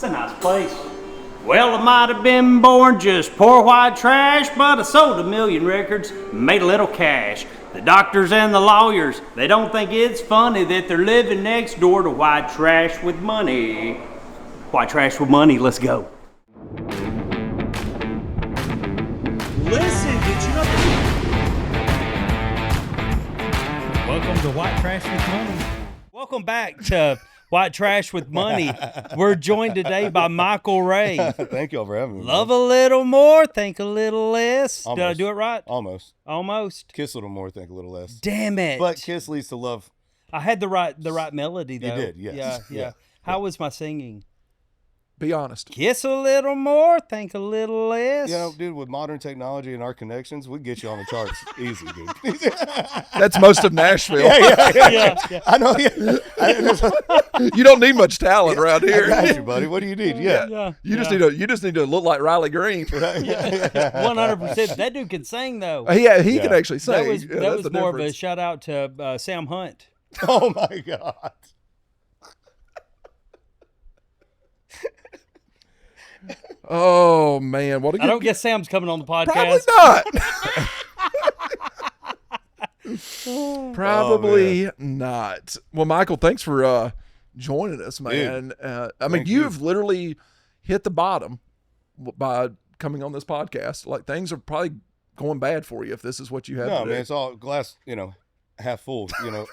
It's a nice place. Well, I might have been born just poor white trash, but I sold 1 million records, made a little cash. The doctors and the lawyers, they don't think it's funny that they're living next door to white trash with money. White trash with money, let's go. Listen, did you know? Welcome to White Trash with Money. Welcome back to White Trash with Money. We're joined today by Michael Ray. Thank y'all for having me. Love a little more, think a little less. Almost. Did I do it right? Almost. Kiss a little more, think a little less. Damn it. But kiss leads to love. I had the right melody, though. You did, yes. Yeah. How was my singing? Be honest. Kiss a little more, think a little less. You know, dude, with modern technology and our connections, we get you on the charts easy, dude. That's most of Nashville. Yeah. I know. Yeah. You don't need much talent around here. I got you, buddy. What do you need? Yeah. You just need to look like Riley Green. 100%. That dude can sing, though. He can actually sing. That was more of a shout out to Sam Hunt. Oh my God. Oh man, what a good... I don't guess Sam's coming on the podcast. Probably not. Well, Michael, thanks for joining us, man. You've literally hit the bottom by coming on this podcast. Like, things are probably going bad for you if this is what you have to do. No, man, it's all glass, half full, now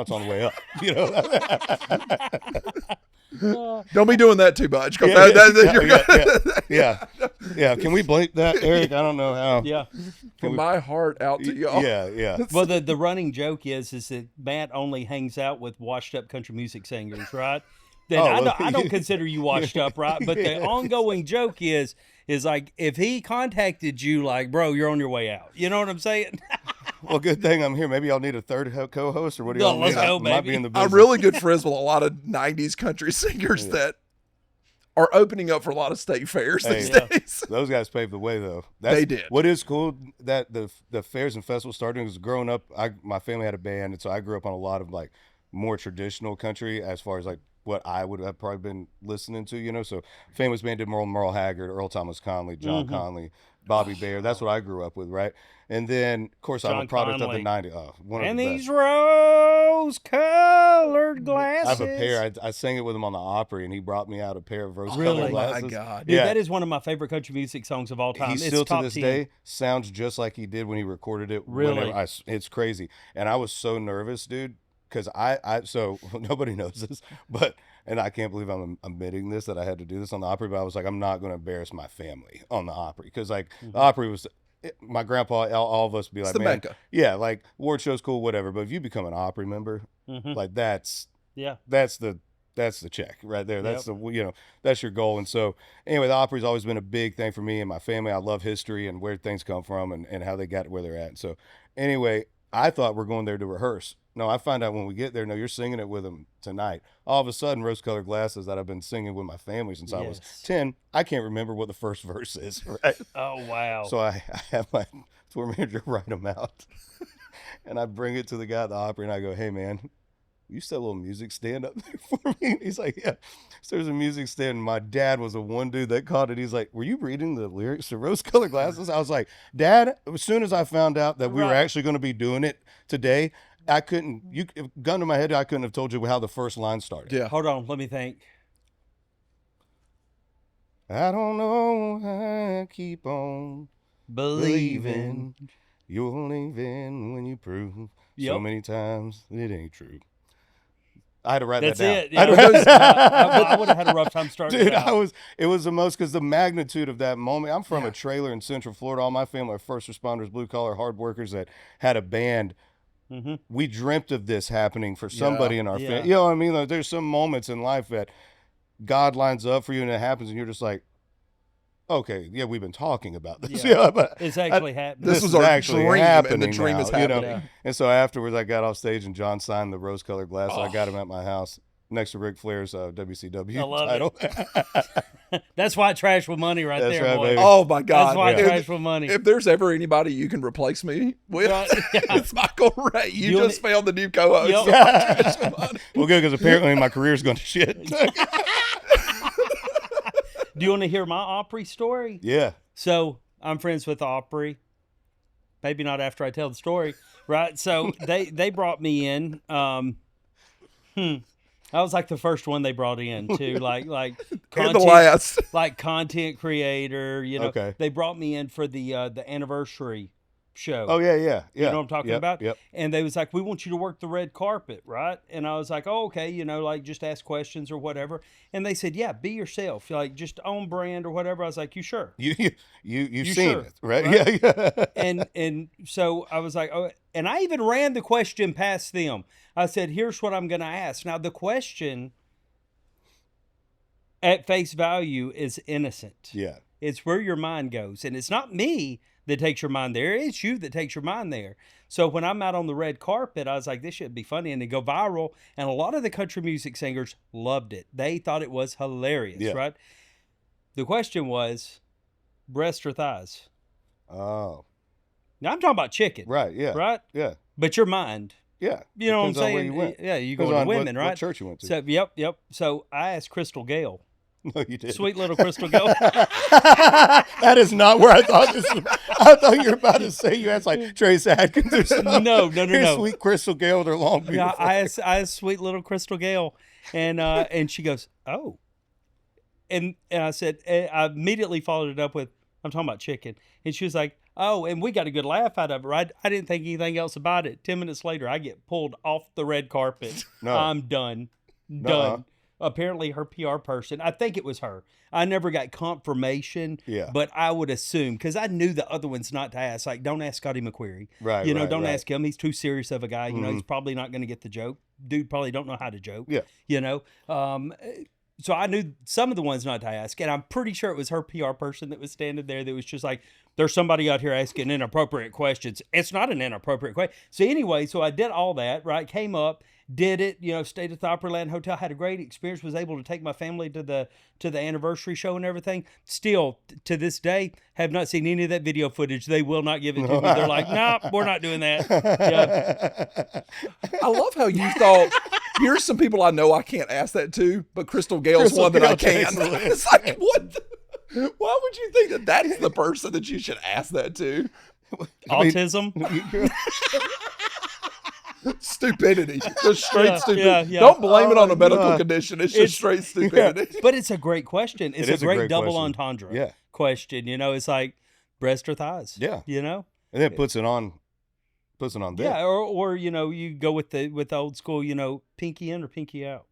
it's on the way up, Don't be doing that too much. Yeah. Can we blink that, Eric? I don't know how. Yeah. From my heart out to y'all. Yeah. Well, the running joke is that Matt only hangs out with washed up country music singers, right? Then I don't consider you washed up, right? But the ongoing joke is like, if he contacted you, like, bro, you're on your way out. You know what I'm saying? Well, good thing I'm here. Maybe y'all need a third co-host, or what do y'all need? Let's go, baby. Might be in the business. I'm really good friends with a lot of 90s country singers that are opening up for a lot of state fairs these days. Those guys paved the way, though. They did. What is cool that the fairs and festivals started was growing up. My family had a band, and so I grew up on a lot of like more traditional country as far as like what I would have probably been listening to, So famous band did Merle Haggard, Earl Thomas Conley, John Conley, Bobby Bear. That's what I grew up with, right? And then, of course, I'm a product of the 90s. Oh, one of the these best. rose-colored glasses. I have a pair. I sang it with him on the Opry, and he brought me out a pair of rose-colored glasses. Oh, my God. Dude, that is one of my favorite country music songs of all time. He still, to this day, sounds just like he did when he recorded it. Really? It's crazy. And I was so nervous, dude, because so nobody knows this, and I can't believe I'm admitting this, that I had to do this on the Opry, but I was like, I'm not going to embarrass my family on the Opry, because like the Opry was... my grandpa, all of us would be like, the man, Mecca. Yeah, like award show's cool, whatever. But if you become an Opry member, like that's the check right there. That's that's your goal. And so anyway, the Opry's always been a big thing for me and my family. I love history and where things come from and how they got to where they're at. And so anyway, I thought we're going there to rehearse. No, I find out when we get there, no, you're singing it with them tonight. All of a sudden, rose-colored glasses that I've been singing with my family since I was 10, I can't remember what the first verse is, right? Oh, wow. So I have my tour manager write them out, and I bring it to the guy at the Opry, and I go, hey, man, you set a little music stand up there for me? And he's like, yeah. So there's a music stand, and my dad was the one dude that caught it. He's like, were you reading the lyrics to Rose-Colored Glasses? I was like, Dad, as soon as I found out that we were actually going to be doing it today, gun to my head, I couldn't have told you how the first line started. Yeah. Hold on, let me think. I don't know, I keep on believing you'll leaving when you prove so many times it ain't true. I had to write that down. That's it. Yeah. I would have had a rough time starting. Dude, it was the most, because the magnitude of that moment. I'm from a trailer in Central Florida. All my family are first responders, blue collar, hard workers that had a band. We dreamt of this happening for somebody in our family. You know what I mean? Like, there's some moments in life that God lines up for you and it happens, and you're just like, okay, yeah, we've been talking about this. But it's actually happening. This was our actually dream, happening. and the dream now, is happening. And so afterwards, I got off stage, and John signed the rose-colored glasses. I got him at my house next to Ric Flair's WCW title. That's White Trash with Money right there, right, boy. baby. Oh, my God. That's White Trash with Money. If there's ever anybody you can replace me with, it's Michael Ray. You just found the new co-host. Well, good, because apparently my career's going to shit. Do you want to hear my Opry story? Yeah. So I'm friends with Opry. Maybe not after I tell the story, right? So they brought me in. I was like the first one they brought in too, like And the last. like content creator. You know, Okay. they brought me in for the anniversary show. Oh yeah. You know what I'm talking about? Yep. And they was like, we want you to work the red carpet, right? And I was like, oh, okay, you know, like just ask questions or whatever. And they said, yeah, be yourself, like just on brand or whatever. I was like, you sure? You've seen sure, it, right? right? Yeah. And so I was like, oh, and I even ran the question past them. I said, here's what I'm going to ask. Now, the question at face value is innocent. Yeah. It's where your mind goes. And it's not me that takes your mind there. It's you that takes your mind there. So when I'm out on the red carpet, I was like, this should be funny. And it go viral. And a lot of the country music singers loved it. They thought it was hilarious, right? The question was, breast or thighs? Oh. Now I'm talking about chicken. Right, yeah. Right? Yeah. But your mind. Yeah. You know Depends what I'm on saying? where you went. Yeah, you Depends go to on women, right? What church you went to. So, yep. So I asked Crystal Gale. No, you didn't. Sweet little Crystal Gale. That is not where I thought this was. I thought you were about to say you asked like Trace Adkins or something. No. Sweet Crystal Gale with her long, beautiful. Yeah, I asked sweet little Crystal Gale, and she goes, oh. And I said, I immediately followed it up with, I'm talking about chicken. And she was like, oh, and we got a good laugh out of it, right? I didn't think anything else about it. 10 minutes later, I get pulled off the red carpet. No. I'm done. Done. Apparently her PR person, I think it was her. I never got confirmation, but I would assume, because I knew the other ones not to ask. Like, don't ask Scotty McQuarrie. Right, You know, right, don't right. ask him. He's too serious of a guy. You know, he's probably not going to get the joke. Dude probably don't know how to joke. Yeah. You know? So I knew some of the ones not to ask, and I'm pretty sure it was her PR person that was standing there that was just like, there's somebody out here asking inappropriate questions. It's not an inappropriate question. So anyway, so I did all that, right? Came up, did it, you know, stayed at the Opryland Hotel, had a great experience, was able to take my family to the anniversary show and everything. Still, to this day, have not seen any of that video footage. They will not give it to me. They're like, nope, we're not doing that. Yeah. I love how you thought, here's some people I know I can't ask that to, but Crystal Gale's one that I can. It's like, what? Why would you think that that's the person that you should ask that to? Autism. Stupidity. Just straight stupidity. yeah. Don't blame it on a medical condition. It's just straight stupidity. But it's a great question. It's a great double question. entendre question. You know, it's like breast or thighs. Yeah. You know? And then puts it on them. Yeah, or you know, you go with the old school, you know, pinky in or pinky out.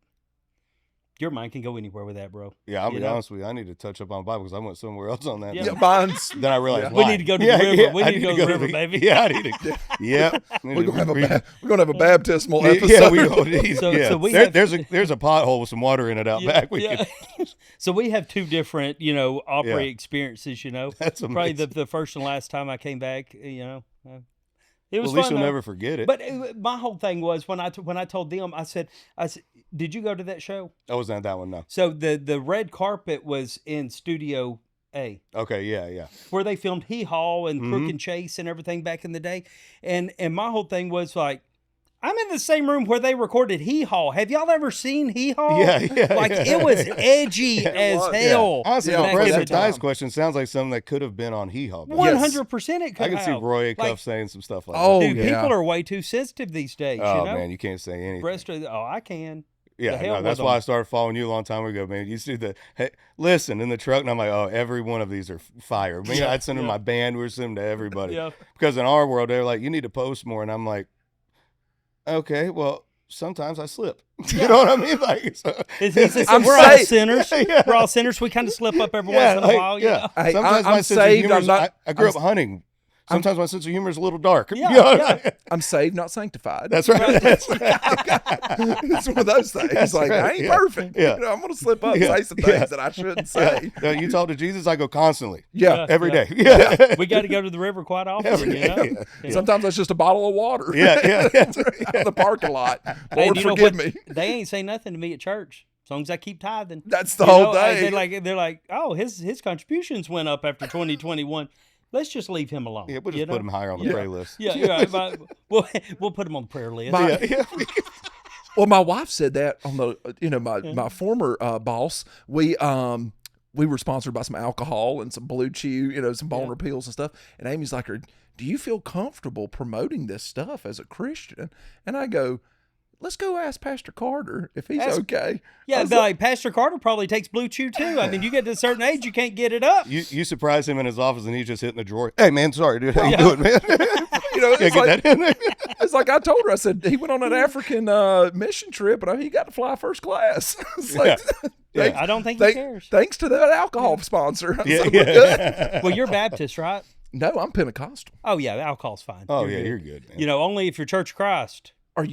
Your mind can go anywhere with that, bro. Yeah, I'll be honest with you. I need to touch up on Bible because I went somewhere else on that. Yeah. Mine's. Then I realized We need to go to the river. We need to go to the river, baby. Yeah, I need to. Yeah, We're gonna have a baptismal episode. So we there's a pothole with some water in it out back. So we have two different, you know, Opry experiences. You know, That's probably amazing. the first and last time I came back. You know, it was at least fun, you'll though. never forget it. But my whole thing was when I told them, I said, did you go to that show? I wasn't at that one, no. So the red carpet was in Studio A. Okay, yeah. Where they filmed Hee Haw and Crook and Chase and everything back in the day. And my whole thing was like, I'm in the same room where they recorded Hee Haw. Have y'all ever seen Hee Haw? Yeah. Like, it was edgy as hell. Honestly, back the in breast the or thighs time. question sounds like something that could have been on Hee Haw. 100% it could I can see have. Roy Cuff Like, saying some stuff like Oh, that. dude, yeah. people are way too sensitive these days, Oh, you know? man, you can't say anything. Breast or, I can. Yeah, The hell no, that's with why them. I started following you a long time ago, man. You see listen in the truck, and I'm like, oh, every one of these are fire. Man, I'd send them my band, we'd send them to everybody. Yeah. Because in our world, they're like, you need to post more, and I'm like, okay, well, sometimes I slip. You know what I mean? Like, so, we're all sinners. We're all sinners. We kind of slip up every once in a while. You know? Hey, Sometimes I'm my sense of saved. humor I'm is, not. I grew up hunting. Sometimes my sense of humor is a little dark. Yeah, You know what I yeah. mean? I'm saved, not sanctified. That's right. That's right. It's one of those things. That's Like, right, I ain't yeah. perfect. Yeah. You know, I'm going to slip up and Yeah. say some things that I shouldn't say. No, you talk to Jesus, I go constantly. Yeah. Every Yeah. day. Yeah. We got to go to the river quite often, Every you know? day. Yeah. Sometimes that's just a bottle of water. Yeah. Out of the parking lot. Hey, Lord, do you know forgive what? me. They ain't say nothing to me at church. As long as I keep tithing. That's the You whole know, thing. They're like, oh, his contributions went up after 2021. Let's just leave him alone. Yeah, we'll you just know? put him higher on the prayer list. Yeah, you're right. But we'll put him on the prayer list. Yeah. Well, my wife said that on the, my former boss. We we were sponsored by some alcohol and some Blue Chew, some bone repeals and stuff. And Amy's like, do you feel comfortable promoting this stuff as a Christian? And I go, let's go ask Pastor Carter if he's okay. Yeah, like Pastor Carter probably takes Blue Chew too. I mean, you get to a certain age, you can't get it up. You surprise him in his office and he's just hitting the drawer. Hey man, sorry dude, how you doing, man? It's like, that in there. It's like I told her. I said he went on an African mission trip, and he got to fly first class. It's like, I don't think he cares. Thanks to that alcohol sponsor. Well, you're Baptist, right? No, I'm Pentecostal. Oh yeah, alcohol's fine. Oh you're good, man. Only if you're Church of Christ. Do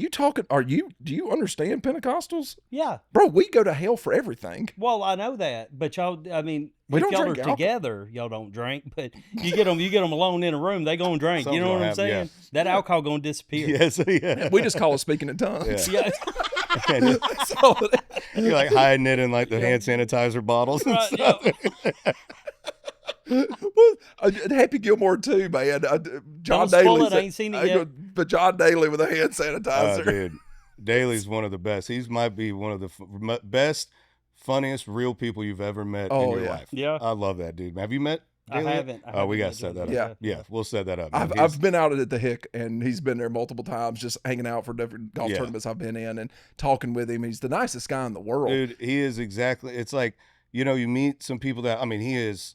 you understand Pentecostals? Yeah. Bro, we go to hell for everything. Well, I know that, but y'all, I mean, we if don't y'all drink are alcohol. Together, y'all don't drink, but you get them alone in a room, they gonna drink. Something You know what I'm happen, saying? That alcohol gonna disappear. Yes, yeah. We just call it speaking in tongues. Yeah. That's all it is. You're like hiding it in like the hand sanitizer bottles and Right, stuff. Happy Gilmore too, man. John Don't spoil Daly. it, I ain't seen it yet. But John Daly with a hand sanitizer. Dude, Daly's one of the best. He might be one of the best, funniest, real people you've ever met in your life. Yeah. I love that dude. Have you met Daly? I haven't. We got to set that up. Yeah, we'll set that up. I've been out at the Hick, and he's been there multiple times, just hanging out for different golf tournaments I've been in and talking with him. He's the nicest guy in the world. Dude, he is exactly. It's like, you meet some people that, he is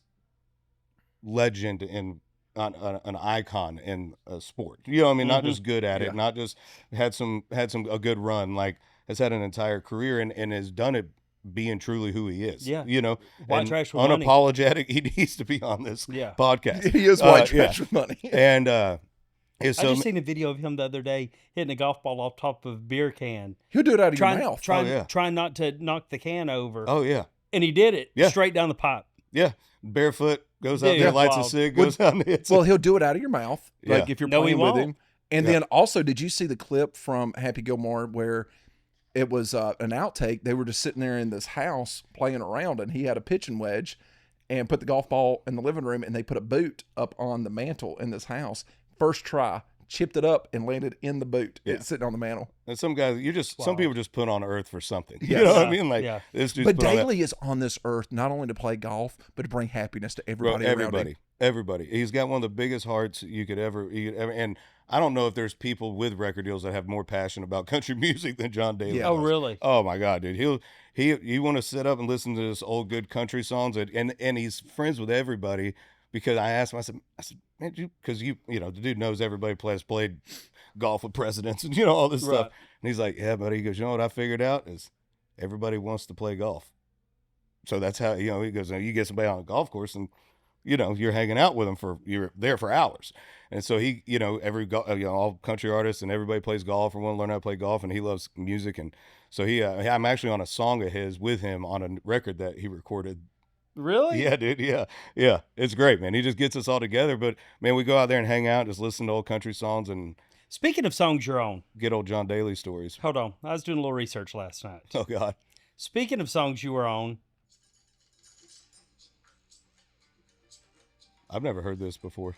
legend and an icon in a sport. Not just good at it, not just had a good run, like has had an entire career and has done it being truly who he is. Yeah. White trash with money. Unapologetic. He needs to be on this podcast. He is white trash with money. And I just seen a video of him the other day hitting a golf ball off top of a beer can. He'll do it out of your mouth. Trying not to knock the can over. Oh yeah. And he did it straight down the pipe. Yeah. Barefoot, goes out there, lights a cig, goes out and hits Well, he'll do it out of your mouth. Like if you're playing with him. And then also, did you see the clip from Happy Gilmore where it was an outtake? They were just sitting there in this house playing around, and he had a pitching wedge and put the golf ball in the living room, and they put a boot up on the mantle in this house. First try, chipped it up and landed in the boot. It's sitting on the mantle. And some guys, some people just put on earth for something. Yes. You know what I mean? Like this dude's But Daly is on this earth not only to play golf, but to bring happiness to everybody around him. Everybody. He's got one of the biggest hearts you could ever. And I don't know if there's people with record deals that have more passion about country music than John Daly. Yeah. does. Oh, really? Oh my God, dude. You want to sit up and listen to this old good country songs, and he's friends with everybody. Because I asked him, I said, man, because the dude knows everybody played golf with presidents and all this stuff. And he's like, yeah, buddy. He goes, what I figured out is everybody wants to play golf. So that's how he goes. You get somebody on a golf course and you're hanging out with them you're there for hours. And so he all country artists and everybody plays golf or want to learn how to play golf, and he loves music. And so I'm actually on a song of his with him on a record that he recorded. Really? Yeah, dude. Yeah. It's great, man. He just gets us all together. But man, we go out there and hang out, just listen to old country songs and Speaking of songs you're on. get old John Daly stories. Hold on. I was doing a little research last night. Oh God. Speaking of songs you were on. I've never heard this before.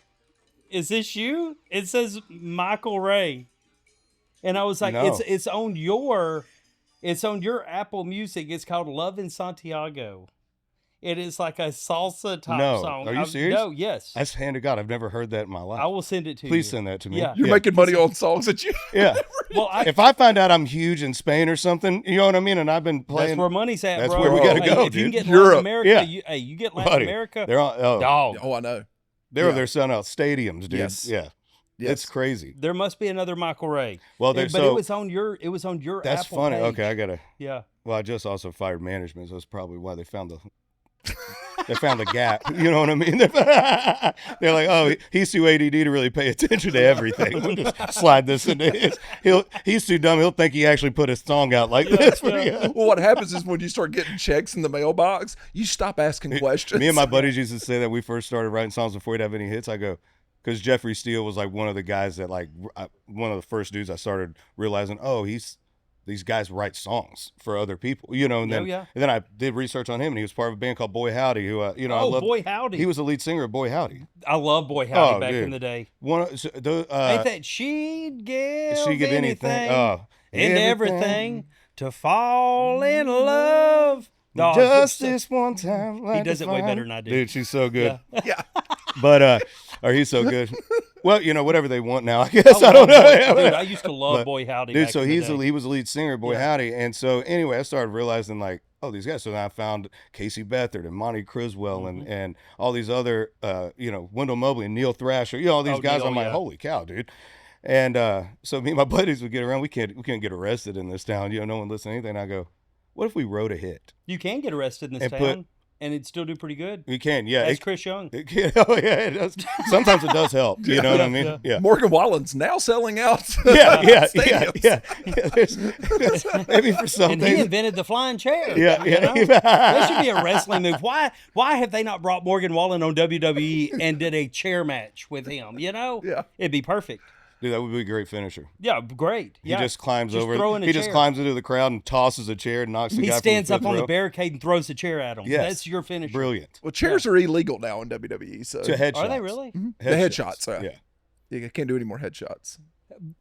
Is this you? It says Michael Ray. And I was like, No. it's on your Apple Music. It's called Love in Santiago. It is like a salsa type No. song. Are you serious? No, yes. That's hand to God. I've never heard that in my life. I will send it to you. Please send that to me. Yeah. You're making money on songs that you. Yeah. Well, If I find out I'm huge in Spain or something, you know what I mean? And I've been playing. that's where money's at, That's bro. where we gotta Hey, go, if you can dude. get Europe. Latin America, Yeah. you get Latin Buddy, America, They're on. dog. Oh, I know. They're selling out stadiums, dude. Yes. Yeah. Yes. It's crazy. There must be another Michael Ray. Well, but so it was on your that's Apple funny. page. Okay, I gotta. Yeah. Well, I just also fired management, so that's probably why they found the gap. You know what I mean? They're like, oh, he's too ADD to really pay attention to everything. We'll just slide this into his. He's too dumb. He'll think he actually put his song out like this. Well, what happens is when you start getting checks in the mailbox, you stop asking questions. Me and my buddies used to say that we first started writing songs before we'd have any hits. I go, because Jeffrey Steele was like one of the guys that one of the first dudes I started realizing, oh, these guys write songs for other people, and then and then I did research on him, and he was part of a band called Boy Howdy, who I love. Boy Howdy. He was the lead singer of Boy Howdy. I love Boy Howdy back dude. in the day. Ain't Ain't that she'd give anything? and everything to fall in love No, Just this one time. he does it way better than I do. Dude, she's so good. Yeah. But or he's so good. Well, whatever they want now, I guess. I don't know. Dude, I used to love Boy Howdy. Dude, back so in the he day. was the lead singer of Boy Howdy. And so anyway, I started realizing like, oh, these guys. So then I found Casey Beathard and Monty Criswell and all these other Wendell Mobley and Neil Thrasher, all these guys. Neil, I'm like, holy cow, dude. And so me and my buddies would get around. We couldn't get arrested in this town. No one listened to anything. And I go, what if we wrote a hit? You can get arrested in this town, and it'd still do pretty good. We can, yeah. That's Chris Young. Oh yeah, it does. Sometimes it does help. You know what I mean? Yeah. Morgan Wallen's now selling out. Yeah. There's, maybe for something. And he invented the flying chair. Yeah. That should be a wrestling move. Why have they not brought Morgan Wallen on WWE and did a chair match with him? Yeah. It'd be perfect. Dude, that would be a great finisher. Yeah, great. He just climbs Just over. throw in a He just chair. climbs into the crowd and tosses a chair and knocks the guy. He stands from up the on fifth the row. barricade and throws the chair at him. Yes. That's your finisher. Brilliant. Well, chairs are illegal now in WWE. So To headshots. Are they really? the headshots. Yeah. You can't do any more headshots.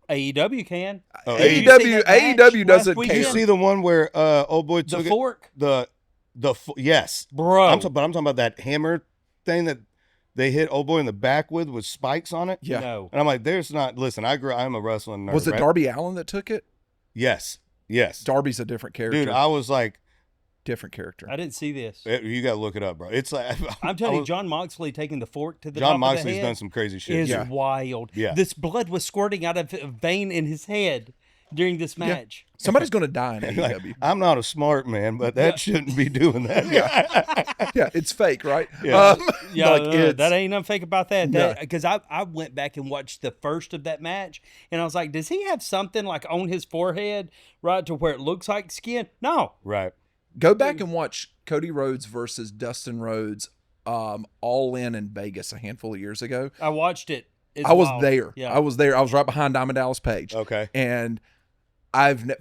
AEW can. Oh, AEW doesn't Did care. you see the one where old boy The took fork? yes, Bro. I'm talking about that hammer thing that they hit old boy in the back with spikes on it. Yeah. No. And I'm like, listen, I'm a wrestling nerd. Was it right? Darby Allin that took it? Yes. Darby's a different character. Dude, I was like, different character. I didn't see this. you got to look it up, bro. It's like, I'm telling you, John Moxley taking the fork to the John top Moxley's of the head done some crazy shit. is Yeah. wild. Yeah. This blood was squirting out of a vein in his head during this match. Somebody's going to die in Like, AEW. I'm not a smart man, but that shouldn't be doing that. Yeah, it's fake, right? Yeah. That ain't nothing fake about that. No. Because I went back and watched the first of that match, and I was like, does he have something like on his forehead, right, to where it looks like skin? No. Right. Go back and watch Cody Rhodes versus Dustin Rhodes All In Vegas a handful of years ago. I watched it. It's I was wild. there. Yeah. I was there. I was right behind Diamond Dallas Page. Okay. And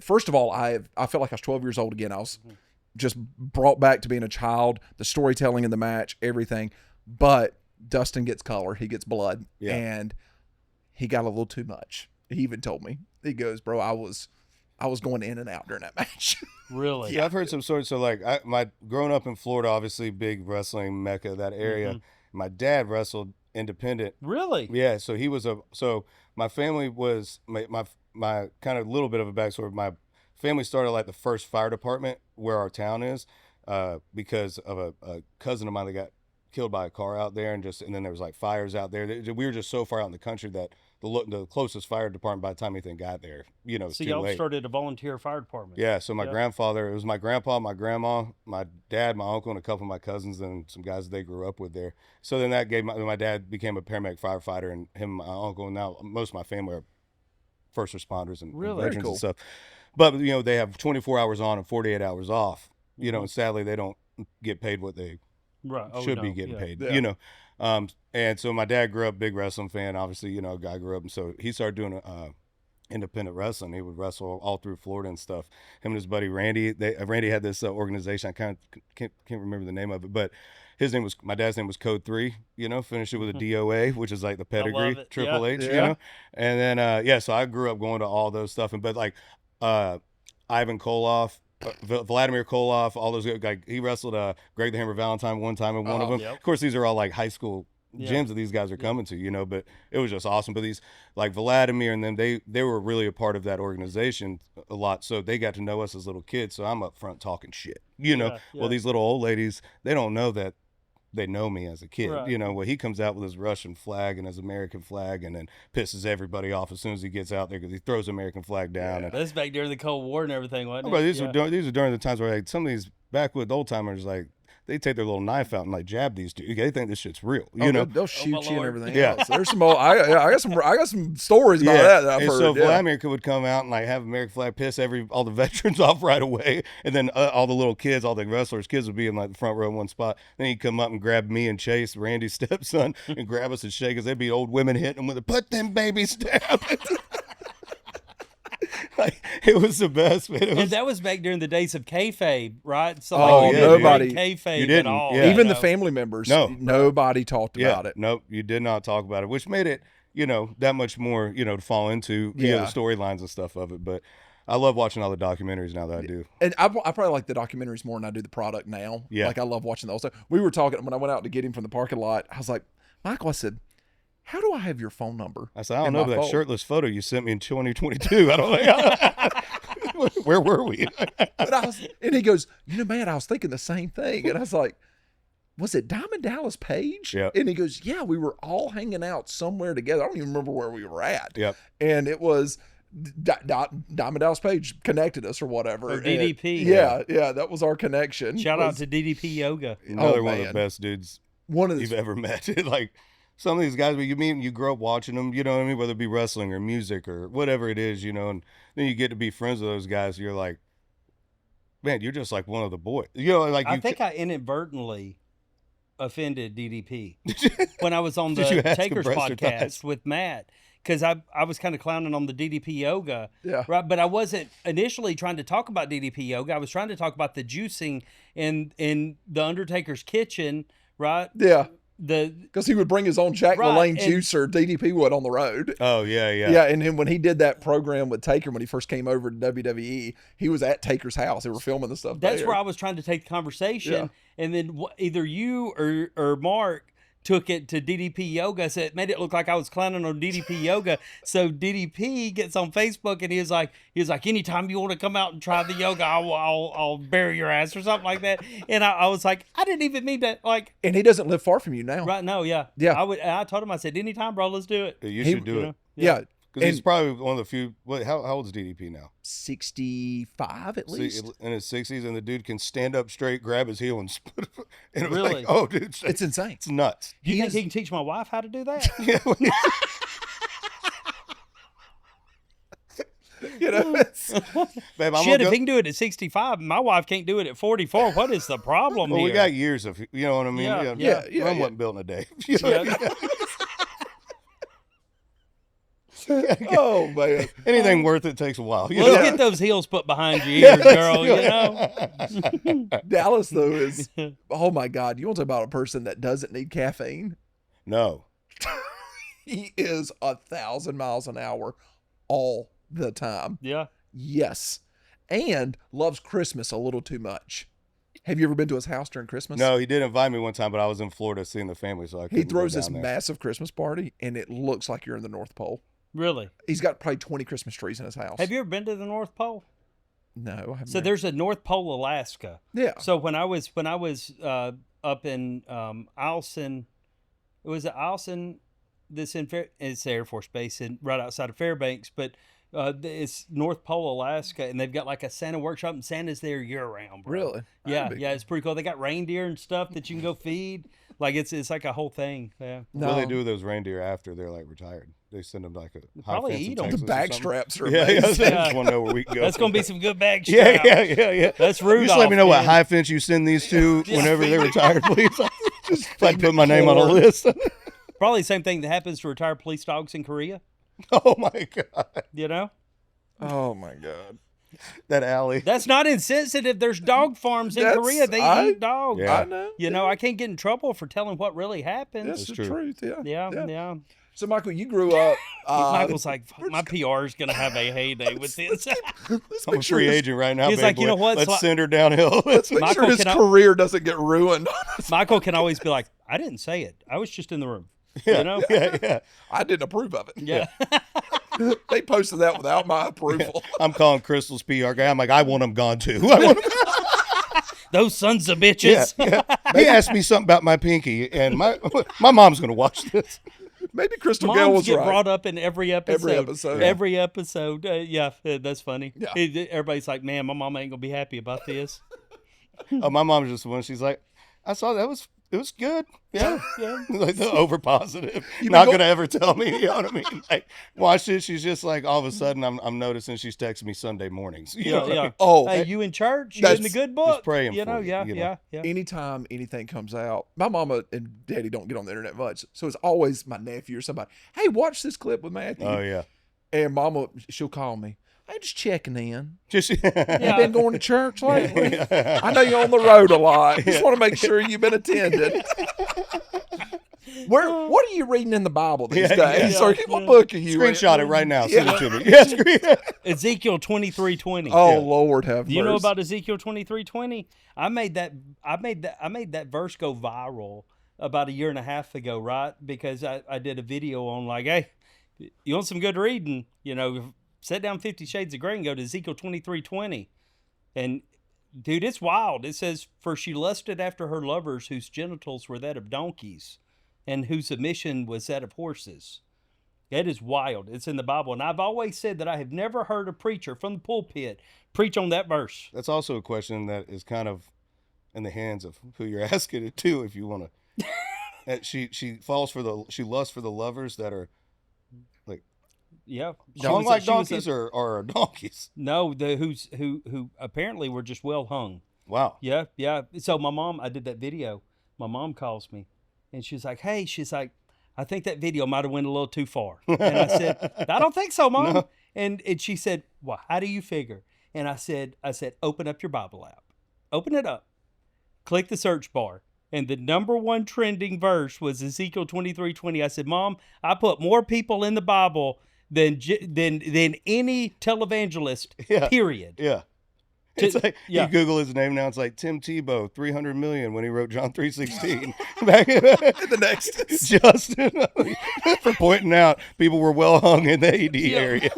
first of all, I felt like I was 12 years old again. I was just brought back to being a child, the storytelling in the match, everything. But Dustin gets color. He gets blood. Yeah. And he got a little too much. He even told me. He goes, bro, I was going in and out during that match. Really? Yeah, I've heard some stories. So, like, growing up in Florida, obviously, big wrestling mecca, that area. My dad wrestled independent. Really? Yeah, so he was so my family was my kind of little bit of a backstory. My family started like the first fire department where our town is, because of a cousin of mine that got killed by a car out there, and then there was like fires out there. We were just so far out in the country that the closest fire department by the time anything got there, it's So too y'all late. started a volunteer fire department. Yeah, so my grandfather, it was my grandpa, my grandma, my dad, my uncle, and a couple of my cousins, and some guys they grew up with there. So then that gave my dad became a paramedic firefighter, and him and my uncle, and now most of my family are first responders and Really? veterans Cool. and stuff. But they have 24 hours on and 48 hours off. And sadly they don't get paid what they should be getting paid. Yeah. And so my dad grew up big wrestling fan. Obviously, guy grew up, and so he started doing independent wrestling. He would wrestle all through Florida and stuff. Him and his buddy Randy. Randy had this organization. I kind of can't remember the name of it, but my dad's name was Code 3. Finished it with a DOA, which is like the pedigree, it. Triple Yeah. H. Yeah. And then so I grew up going to all those stuff, but like Ivan Koloff. Vladimir Koloff, all those guys. He wrestled Greg the Hammer Valentine one time in one of them. Yep. Of course, these are all like high school Yeah. gyms that these guys are coming to, but it was just awesome. But these like Vladimir and them, they were really a part of that organization a lot. So they got to know us as little kids. So I'm up front talking shit, Yeah. Well, these little old ladies, they don't know that they know me as a kid. Right. Well, he comes out with his Russian flag and his American flag, and then pisses everybody off as soon as he gets out there because he throws the American flag down. That's back during the Cold War and everything, wasn't But it? these are during the times where like some of these backwood old timers, like they take their little knife out and like jab these dudes. They think this shit's real, They'll shoot you and Lord. everything Yeah. else. There's some old, I got some stories about that I've and heard. so yeah. Vladimir would come out and like have American flag, piss all the veterans off right away, and then all the little kids, all the wrestlers' kids would be in like the front row in one spot. Then he'd come up and grab me and Chase, Randy's stepson, and grab us and shake us. They'd be old women hitting them with it. Put them babies down. Like, it was the best, man. And that was back during the days of kayfabe, right? So Oh, you yeah, didn't nobody- read kayfabe you didn't, at all. yeah. Even the family members, nobody talked about it. Nope, you did not talk about it, which made it, that much more, to fall into, the storylines and stuff of it. But I love watching all the documentaries now that I do. And I probably like the documentaries more than I do the product now. Yeah. Like I love watching those. We were talking when I went out to get him from the parking lot. I was like, Michael, I said, how do I have your phone number? I said, I don't know, but that shirtless photo you sent me in 2022. I don't know. Where were we? And he goes, man, I was thinking the same thing. And I was like, was it Diamond Dallas Page? Yep. And he goes, yeah, we were all hanging out somewhere together. I don't even remember where we were at. Yep. And it was Diamond Dallas Page connected us or whatever. Or DDP. Yeah, that was our connection. Shout out to DDP Yoga. Another one of the best dudes you've ever met. Like some of these guys where you meet and you grow up watching them, you know what I mean? Whether it be wrestling or music or whatever it is, you know, and then you get to be friends with those guys. You're like, man, you're just like one of the boys. You know, like I think I inadvertently offended DDP when I was on Did you the ask him Takers breast or thighs? podcast with Matt, because I was kind of clowning on the DDP yoga, Yeah. right? But I wasn't initially trying to talk about DDP yoga. I was trying to talk about the juicing in the Undertaker's kitchen, right? Yeah. Because he would bring his own Jack Right, LaLanne and- juicer, DDP would, on the road. Oh, yeah. Yeah, and then when he did that program with Taker when he first came over to WWE, he was at Taker's house. They were filming the stuff that's there. where I was trying to take the conversation, Yeah. and then either you or Mark took it to DDP Yoga, so it made it look like I was clowning on DDP Yoga. So DDP gets on Facebook and he was like, anytime you want to come out and try the yoga, I'll bury your ass or something like that. And I was like, I didn't even mean that. Like, And he doesn't live far from you now. right? No, yeah, Yeah. I told him, I said, anytime, bro, let's do it. You should do it. Yeah. Because he's probably one of the few. How old is DDP now? 65 at least. In his 60s, and the dude can stand up straight, grab his heel, and split. And it was Really? like, oh, dude, It's insane. It's nuts. Do you think he can teach my wife how to do that? You know, Babe, Shit, if he can do it at 65, my wife can't do it at 44. What is the problem well, here? we got years of, you know what I mean? Yeah. Rome wasn't built in a day. You know? oh, man. Anything worth it takes a while. You Let's know? get those heels put behind your ears, girl. You know. Dallas, though, is, oh, my God. You want to talk about a person that doesn't need caffeine? No. He is 1,000 miles an hour all the time. Yeah. Yes. And loves Christmas a little too much. Have you ever been to his house during Christmas? No, he did invite me one time, but I was in Florida seeing the family, so I couldn't He throws go this down there. massive Christmas party, and it looks like you're in the North Pole. Really? He's got probably 20 Christmas trees in his house. Have you ever been to the North Pole? No, I haven't. So there's a North Pole, Alaska. Yeah. So when I was up in Eielson, it was at Eielson. It's the Air Force Base right outside of Fairbanks, but it's North Pole, Alaska, and they've got like a Santa workshop, and Santa's there year round, bro. Really? Yeah, That'd be it's pretty cool. They got reindeer and stuff that you can go feed. Like it's like a whole thing. Yeah. No. What do they do with those reindeer after they're like retired? They send them like a high Probably fence in eat 'em. Texas The or bag something? straps are Yeah, I amazing. just want to know where we can go. That's gonna be some good bag Yeah, straps. yeah. That's You Rudolph. just let me know what man. high fence you send these to whenever they're retired, please. Just if I put my name on a list. Probably the same thing that happens to retired police dogs in Korea. Oh my God. You know, Oh, my God. That alley. that's not insensitive. There's dog farms in That's- Korea. They I- eat dogs. Yeah. I know. You know, I can't get in trouble for telling what really happened. That's the true. truth. Yeah. Yeah. So, Michael, you grew up. Michael's like, "Fuck, my PR is gonna have a heyday with this. Let's I'm a make sure free his, agent right now. He's babe like, you know boy. what? Let's So I- send her downhill. let's make Michael, sure his can I- career doesn't get ruined. Michael can always be like, I didn't say it. I was just in the room. Yeah, You know? yeah. I didn't approve of it. Yeah. They posted that without my approval. I'm calling Crystal's PR guy. I'm like, I want him gone too. I want him- Those sons of bitches. He asked me something about my pinky, and my mom's gonna watch this. Maybe Crystal Gale Moms was get right. brought up in every episode. Every episode. Yeah, that's funny. Yeah. Everybody's like, man, my mom ain't going to be happy about this. Oh, my mom's just the one. She's like, I saw that it was good. Yeah, Yeah. like the over positive. been Not go- gonna ever tell me. You know what I mean? Like, watch it. She's just like, all of a sudden, I'm noticing she's texting me Sunday mornings. You know what I mean? Oh, Hey, you in church? You in the that's- good book? praying you know, for you, yeah, you know. yeah. anytime anything comes out, my mama and daddy don't get on the internet much. So it's always my nephew or somebody. Hey, watch this clip with Matthew. Oh yeah. And mama, she'll call me. Hey, just checking in. Just You been going to church lately? I know you're on the road a lot. Just want to make sure you've been attending. What are you reading in the Bible these Yeah, days? yeah. Or what book are you Screenshot it right now. Send it to me. Yeah, Ezekiel 23:20. Oh, Lord have mercy. Do you know about Ezekiel 23:20? I made that verse go viral about 1.5 years ago, right? Because I did a video on like, hey, you want some good reading? Set down 50 Shades of Grey and go to Ezekiel 23:20. And dude, it's wild. It says, "For she lusted after her lovers, whose genitals were that of donkeys, and whose emission was that of horses." It is wild. It's in the Bible. And I've always said that I have never heard a preacher from the pulpit preach on that verse. That's also a question that is kind of in the hands of who you're asking it to, if you want to. she lusts for the lovers that are like, yeah, hung like donkeys or donkeys. No, who apparently were just well hung. Wow. Yeah. So my mom, I did that video. My mom calls me, and she's like, "Hey," she's like, "I think that video might have went a little too far." And I said, "I don't think so, Mom." No. And she said, "Well, how do you figure?" And I said, "Open up your Bible app. Open it up. Click the search bar." And the number one trending verse was Ezekiel 23:20. I said, "Mom, I put more people in the Bible than any televangelist, period." Yeah. It's like, you Google his name now, it's like Tim Tebow, 300 million when he wrote John 3:16. Back the next. Justin, for pointing out people were well hung in the AD area.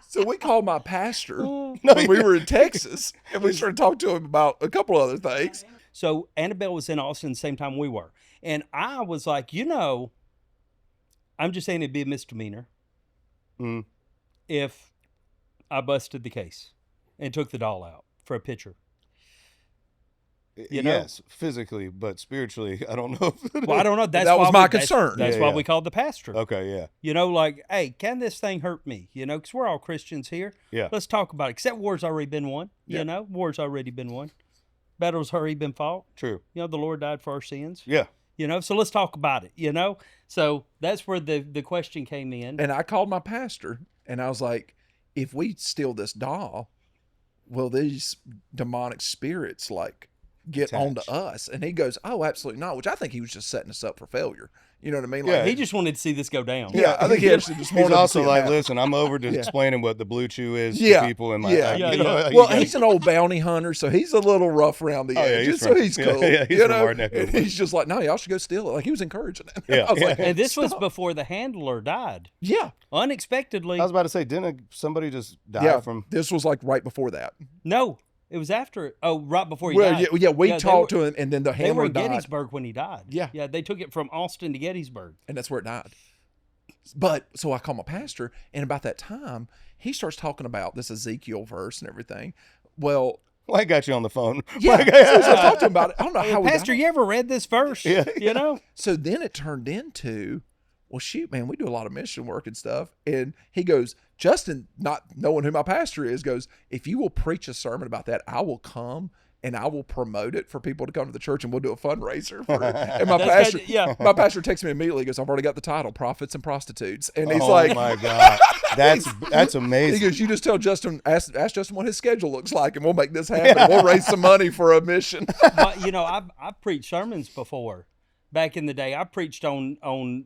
So we called my pastor when we were in Texas, and we started talking to him about a couple other things. So Annabelle was in Austin the same time we were. And I was like, I'm just saying it'd be a misdemeanor if I busted the case and took the doll out for a picture. Yes, physically, but spiritually, I don't know. Well, I don't know. That was my concern. That's why we called the pastor. Okay, yeah. Like, hey, can this thing hurt me? Because we're all Christians here. Yeah. Let's talk about it. Except war's already been won. War's already been won. Battle's already been fought. True. The Lord died for our sins. Yeah. So let's talk about it, So that's where the question came in. And I called my pastor, and I was like, if we steal this doll, will these demonic spirits, like, get onto us? And he goes, "Oh, absolutely not," which I think he was just setting us up for failure. You know what I mean? Like, he just wanted to see this go down. Yeah, I think he actually just wanted He's also to see like, listen, I'm over to explaining what the blue chew is to people in my Well, he's an old bounty hunter, so he's a little rough around the edges, so he's cool. Yeah, he's from our neck of the and he's just like, "No, y'all should go steal it." Like, he was encouraging it. Yeah. I was like, and this was before the handler died. Yeah. Unexpectedly. I was about to say, didn't somebody just die from... This was like right before that. No. It was after. Right before he died. We talked to him, and then the handler died. They were in Gettysburg when he died. Yeah, they took it from Austin to Gettysburg, and that's where it died. But so I called my pastor, and about that time, he starts talking about this Ezekiel verse and everything. Well, I got you on the phone. Yeah, so I talked to him about it. I don't know how. Pastor, you ever read this verse? Yeah. So then it turned into, well, shoot, man, we do a lot of mission work and stuff. And he goes, Justin, not knowing who my pastor is, goes, if you will preach a sermon about that, I will come and I will promote it for people to come to the church, and we'll do a fundraiser for it. And my pastor texts me immediately. He goes, I've already got the title, Prophets and Prostitutes. And he's like, oh my God, that's amazing. He goes, you just tell Justin, ask Justin what his schedule looks like, and we'll make this happen. We'll raise some money for a mission. But I've preached sermons before. Back in the day, I preached on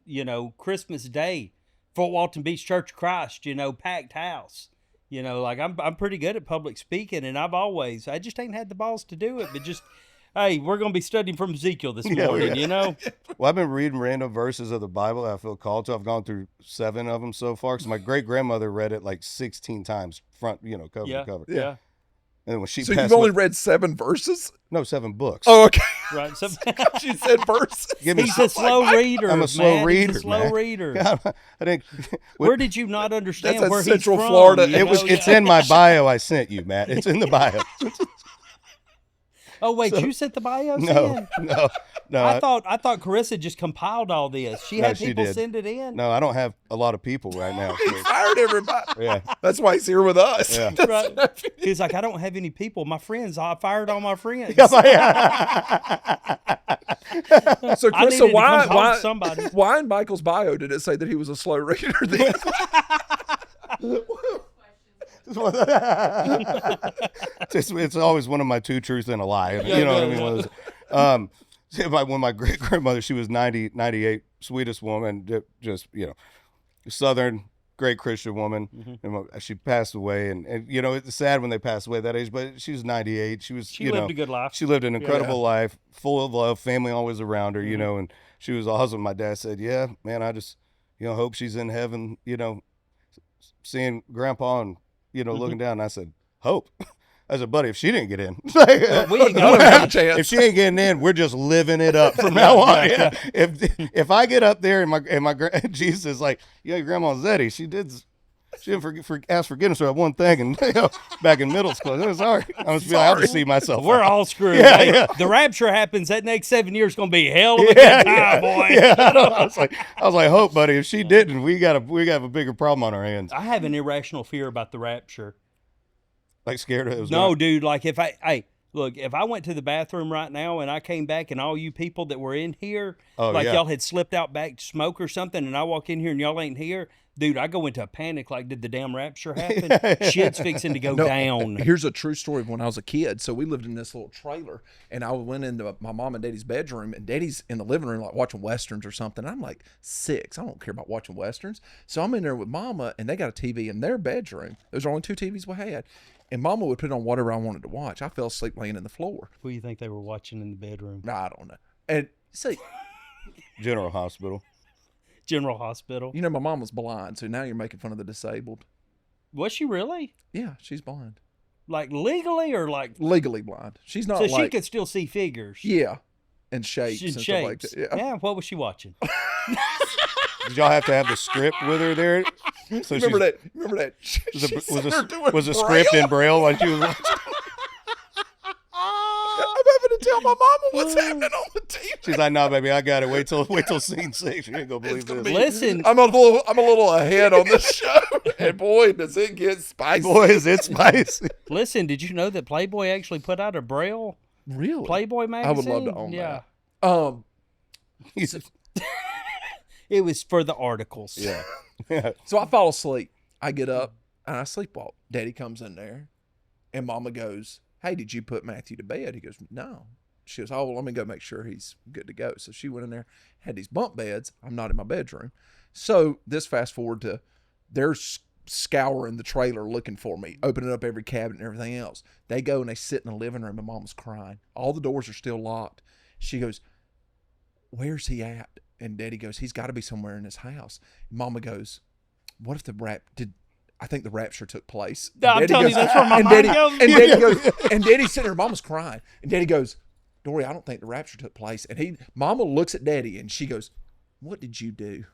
Christmas Day, Fort Walton Beach Church of Christ, packed house. I'm pretty good at public speaking, and I just ain't had the balls to do it. But just, hey, we're going to be studying from Ezekiel this morning, Well, I've been reading random verses of the Bible that I feel called to. I've gone through 7 of them so far, because my great-grandmother read it like 16 times, cover to cover. Yeah. And when she so you've only read 7 verses? No, 7 books. Oh, okay. Right. So she said verses. He's a slow reader. I'm a slow reader. He's a slow reader. I think. Where did you not understand that's where Central he's from? Florida. It's in my bio I sent you, Matt. It's in the bio. Oh wait, you sent the bios in? No. I thought Carissa just compiled all this. She had people send it in. No, I don't have a lot of people right now. He fired everybody. Yeah, that's why he's here with us. Yeah. Right. He's like, I don't have any people. My friends, I fired all my friends. So Carissa, why in Michael's bio did it say that he was a slow reader? Then? It's always one of my 2 truths and a lie. You know what I mean? when my great grandmother, she was 98, sweetest woman, just Southern, great Christian woman, and she passed away, and it's sad when they pass away at that age, but she was 98. She lived a good life. She lived an incredible life, full of love, family always around her, and she was awesome. My dad said, "Yeah, man, I just hope she's in heaven, seeing Grandpa and looking down." And I said, "Hope." I said, "Buddy, if she didn't get in, we ain't got a chance. If she ain't getting in, we're just living it up from now on." Yeah. If I get up there and my Jesus is like, "Yeah, your grandma Zeddy, she didn't ask forgiveness for that one thing," and back in middle school, I'm sorry. I have to see myself. We're all screwed. Yeah. The rapture happens. That next 7 years gonna be hell of a good time, boy. Yeah, I was like, "Hope, buddy. If she didn't, we got a bigger problem on our hands." I have an irrational fear about the rapture. Like scared of it? No, dude. Like if I went to the bathroom right now and I came back and all you people that were in here, y'all had slipped out back to smoke or something, and I walk in here and y'all ain't here, dude, I go into a panic. Like, did the damn rapture happen? Shit's fixing to go down. Here's a true story of when I was a kid. So we lived in this little trailer, and I went into my mom and daddy's bedroom, and daddy's in the living room like watching westerns or something. I'm like 6. I don't care about watching westerns. So I'm in there with mama, and they got a TV in their bedroom. There's only 2 TVs we had. And mama would put on whatever I wanted to watch. I fell asleep laying in the floor. What do you think they were watching in the bedroom? I don't know. And say, General Hospital. General Hospital. My mom was blind, so now you're making fun of the disabled. Was she really? Yeah, she's blind. Like legally or like? Legally blind. She's not so she could still see figures. Yeah. And shapes. And stuff like that. Yeah, what was she watching? Did y'all have to have the script with her there? So remember that? Was a script in Braille like you was watching? I'm having to tell my mama what's happening on the TV. She's like, "No, baby, I got it. Wait till scene 6. You ain't gonna believe this." Listen, I'm a little ahead on this show, and boy, does it get spicy. Boy, is it spicy. Listen, did you know that Playboy actually put out a Braille Playboy magazine? I would love to own that. It was for the articles. Yeah. So I fall asleep. I get up and I sleepwalk. Daddy comes in there, and mama goes, "Hey, did you put Matthew to bed?" He goes, "No." She goes, "Oh, well, let me go make sure he's good to go." So she went in there, had these bunk beds. I'm not in my bedroom. So this fast forward to they're scouring the trailer looking for me, opening up every cabinet and everything else. They go and they sit in the living room, and Mama's crying. All the doors are still locked. She goes, "Where's he at?" And Daddy goes, "He's got to be somewhere in his house." And Mama goes, "What if I think the rapture took place." I'm telling you, that's where my mind goes. And Daddy goes, and Daddy's sitting there, Mama's crying. And Daddy goes, "Dory, I don't think the rapture took place." And Mama looks at Daddy and she goes, "What did you do?"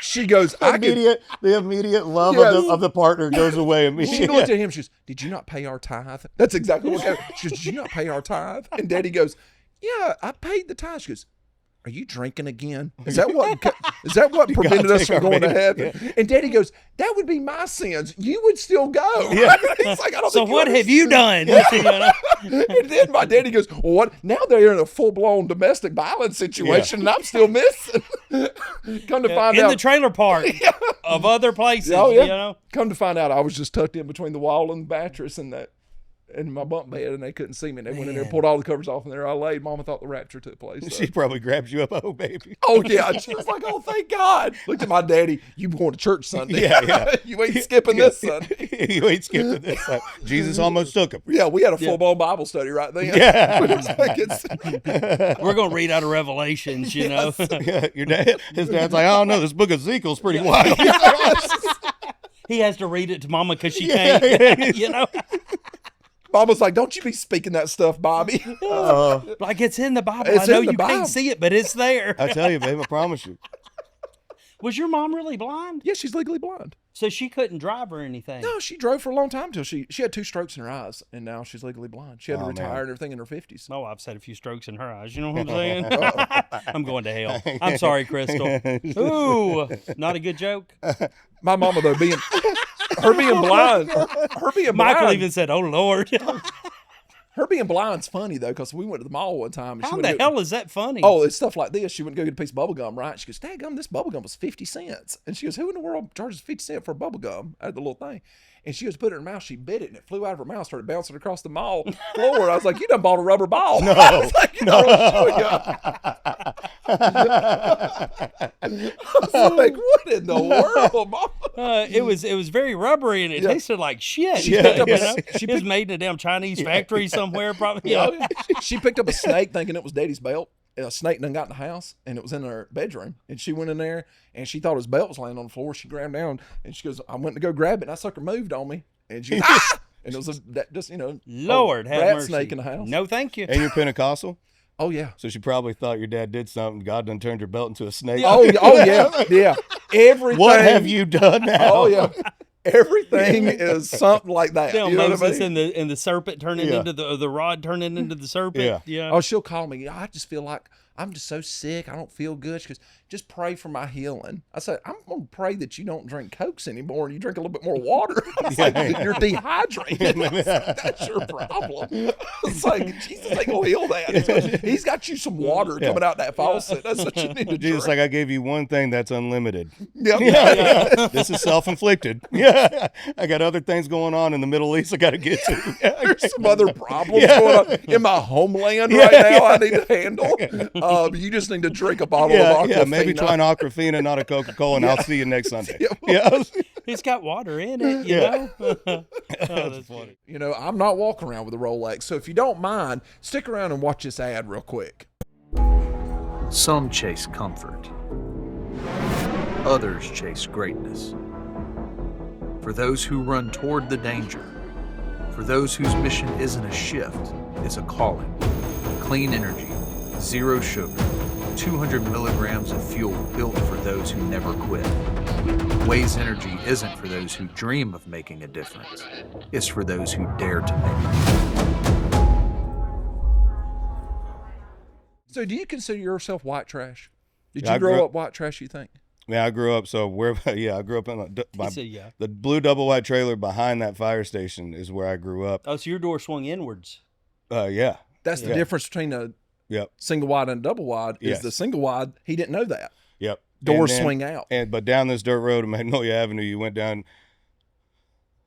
She goes, the immediate love of the partner goes away immediately. She looked at him, she goes, "Did you not pay our tithe?" That's exactly what happened. She goes, "Did you not pay our tithe?" And Daddy goes, "Yeah, I paid the tithe." She goes, "Are you drinking again? Is that what prevented us from going to heaven?" Yeah. And Daddy goes, "That would be my sins. You would still go." Yeah. He's like, "I don't so think what have you done?" And then my daddy goes, "Well, what? Now they're in a full-blown domestic violence situation, and I'm still missing." Come to find out, in the trailer park of other places. Come to find out, I was just tucked in between the wall and the mattress and my bunk bed, and they couldn't see me. And they went in there, pulled all the covers off, and there I laid. Mama thought the rapture took place. So. She probably grabbed you up, "Oh, baby." Oh, yeah. She was like, "Oh, thank God." Looked at my daddy. "You going to church Sunday." Yeah. You ain't skipping this Sunday. You ain't skipping this Sunday. Jesus almost took him. Yeah, we had a full-blown Bible study right then. Yeah. We're going to read out of Revelations, you know. Yeah, his dad's like, "I don't know, this book of Ezekiel's pretty wild." He has to read it to Mama because she can't, you know. Mama's like, "Don't you be speaking that stuff, Bobby." Like, it's in the Bible. I know you can't see it, but it's there. I tell you, babe, I promise you. Was your mom really blind? Yeah, she's legally blind. So she couldn't drive or anything? No, she drove for a long time until she had 2 strokes in her eyes, and now she's legally blind. She had to retire and everything in her 50s. Oh, I've had a few strokes in her eyes. You know what I'm saying? I'm going to hell. I'm sorry, Crystal. Ooh, not a good joke. My mama, though, being blind. Michael even said, "Oh, Lord." Her being blind's funny though, because we went to the mall one time. And How the hell is that funny? Oh, it's stuff like this. She went to go get a piece of bubble gum, right? She goes, "Dadgum, this bubble gum was 50 cents." And she goes, "Who in the world charges 50 cents for a bubble gum?" Out of the little thing. And she goes, put it in her mouth. She bit it, and it flew out of her mouth, started bouncing across the mall floor. I was like, "You done bought a rubber ball." No. I was like, "You know what I was like, "What in the world, Mom?" It was very rubbery, and it tasted like shit. She picked up It was made in a damn Chinese factory somewhere, probably. Yeah. She picked up a snake thinking it was Daddy's belt. A snake done got in the house, and it was in her bedroom. And she went in there, and she thought his belt was laying on the floor. She grabbed down, and she goes, "I went to go grab it, and that sucker moved on me." And she, ah! And it was just Lord, have rat mercy. snake in the house. No, thank you. And you're Pentecostal? Oh yeah. So she probably thought your dad did something. God done turned your belt into a snake. Oh yeah, yeah. Everything. What have you done now? Oh yeah. Everything is something like that. Yeah, you know Moses what I mean? and the serpent turning into the rod turning into the serpent. Yeah. Oh, she'll call me. I just feel like I'm just so sick. I don't feel good. She goes, "Just pray for my healing." I said, "I'm going to pray that you don't drink Cokes anymore and you drink a little bit more water." I was like, "You're dehydrated." I was like, "That's your problem." It's like, Jesus ain't going to heal that. He's got you some water coming out that faucet. That's what you need to Jesus, drink. like, I gave you one thing that's unlimited. Yeah. This is self-inflicted. Yeah. I got other things going on in the Middle East I got to get to. There's some other problems going on in my homeland right now I need to handle. You just need to drink a bottle of Aquafina. Yeah, maybe try an Aquafina, not a Coca-Cola, and I'll see you next Sunday. Yeah. It's got water in it, you know? Oh, that's funny. You know, I'm not walking around with a Rolex, so if you don't mind, stick around and watch this ad real quick. Some chase comfort. Others chase greatness. For those who run toward the danger, for those whose mission isn't a shift, it's a calling. Clean energy, zero sugar, 200 milligrams of fuel built for those who never quit. Waze Energy isn't for those who dream of making a difference. It's for those who dare to make it. So do you consider yourself white trash? Did Yeah, you I grow grew up white trash, you think? Yeah, I grew up. So I grew up in the blue double wide trailer behind that fire station is where I grew up. Oh, so your door swung inwards. Yeah. That's the difference between a single wide and a double wide is the single wide. He didn't know that. Yep. Doors swing out. But down this dirt road on Magnolia Avenue, you went down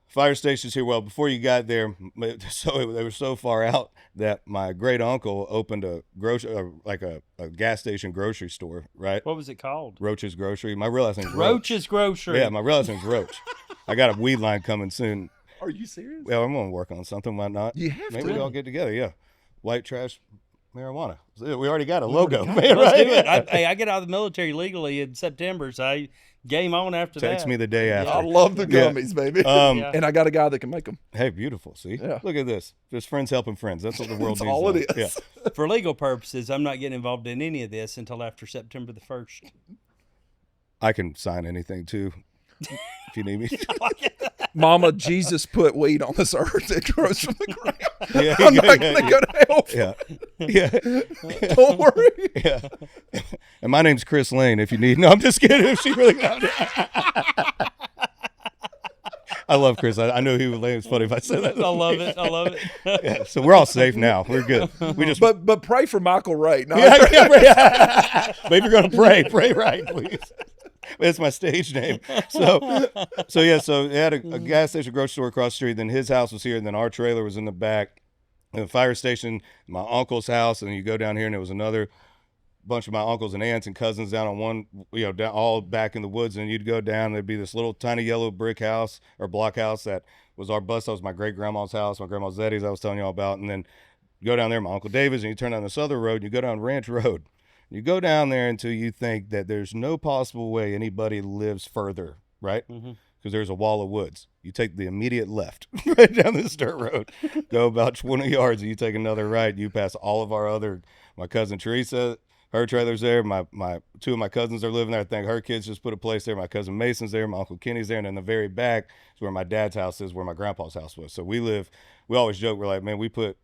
fire stations here. Well, before you got there, so they were so far out that my great uncle opened a a gas station grocery store. Right. What was it called? Roach's Grocery. My real last name's Roach's Grocery. Yeah, my real last name's Roach. I got a weed line coming soon. Are you serious? Well, I'm gonna work on something. Why not? You have Maybe to. we all get together. Yeah. White trash marijuana. We already got a logo. Let's do it. I get out of the military legally in September, so I game on after that. Text me the day after. I love the gummies, baby. And I got a guy that can make them. Hey, beautiful. See? Yeah. Look at this. Just friends helping friends. That's what the world That's needs. all now. it is. Yeah. For legal purposes, I'm not getting involved in any of this until after September the 1st. I can sign anything too, if you need me. Mama, Jesus put weed on this earth. It grows from the ground. Yeah, I'm not going to go to hell. Yeah. Don't worry. Yeah. And my name's Chris Lane. If you need, no, I'm just kidding. If she really, I love Chris. I knew he would. It's funny if I said that. I love it. Yeah, so we're all safe now. We're good. We just, but pray for Michael Ray. No, But if you're gonna pray right, please. That's my stage name. So they had a gas station, grocery store across the street. Then his house was here, and then our trailer was in the back. And the fire station, my uncle's house, and you go down here, and there was another bunch of my uncles and aunts and cousins down on one, down, all back in the woods. And you'd go down, there'd be this little tiny yellow brick house or block house that was our bus. That was my great grandma's house, my grandma's Zeddy's I was telling you all about. And then you go down there, my Uncle David's, and you turn down this other road, and you go down Ranch Road. You go down there until you think that there's no possible way anybody lives further, right? Because there's a wall of woods. You take the immediate left right down this dirt road, go about 20 yards, and you take another right. You pass all of my cousin Teresa, her trailer's there. My two of my cousins are living there. I think her kids just put a place there. My cousin Mason's there. My Uncle Kenny's there. And in the very back is where my dad's house is, where my grandpa's house was. So we always joke, we're like, man, we put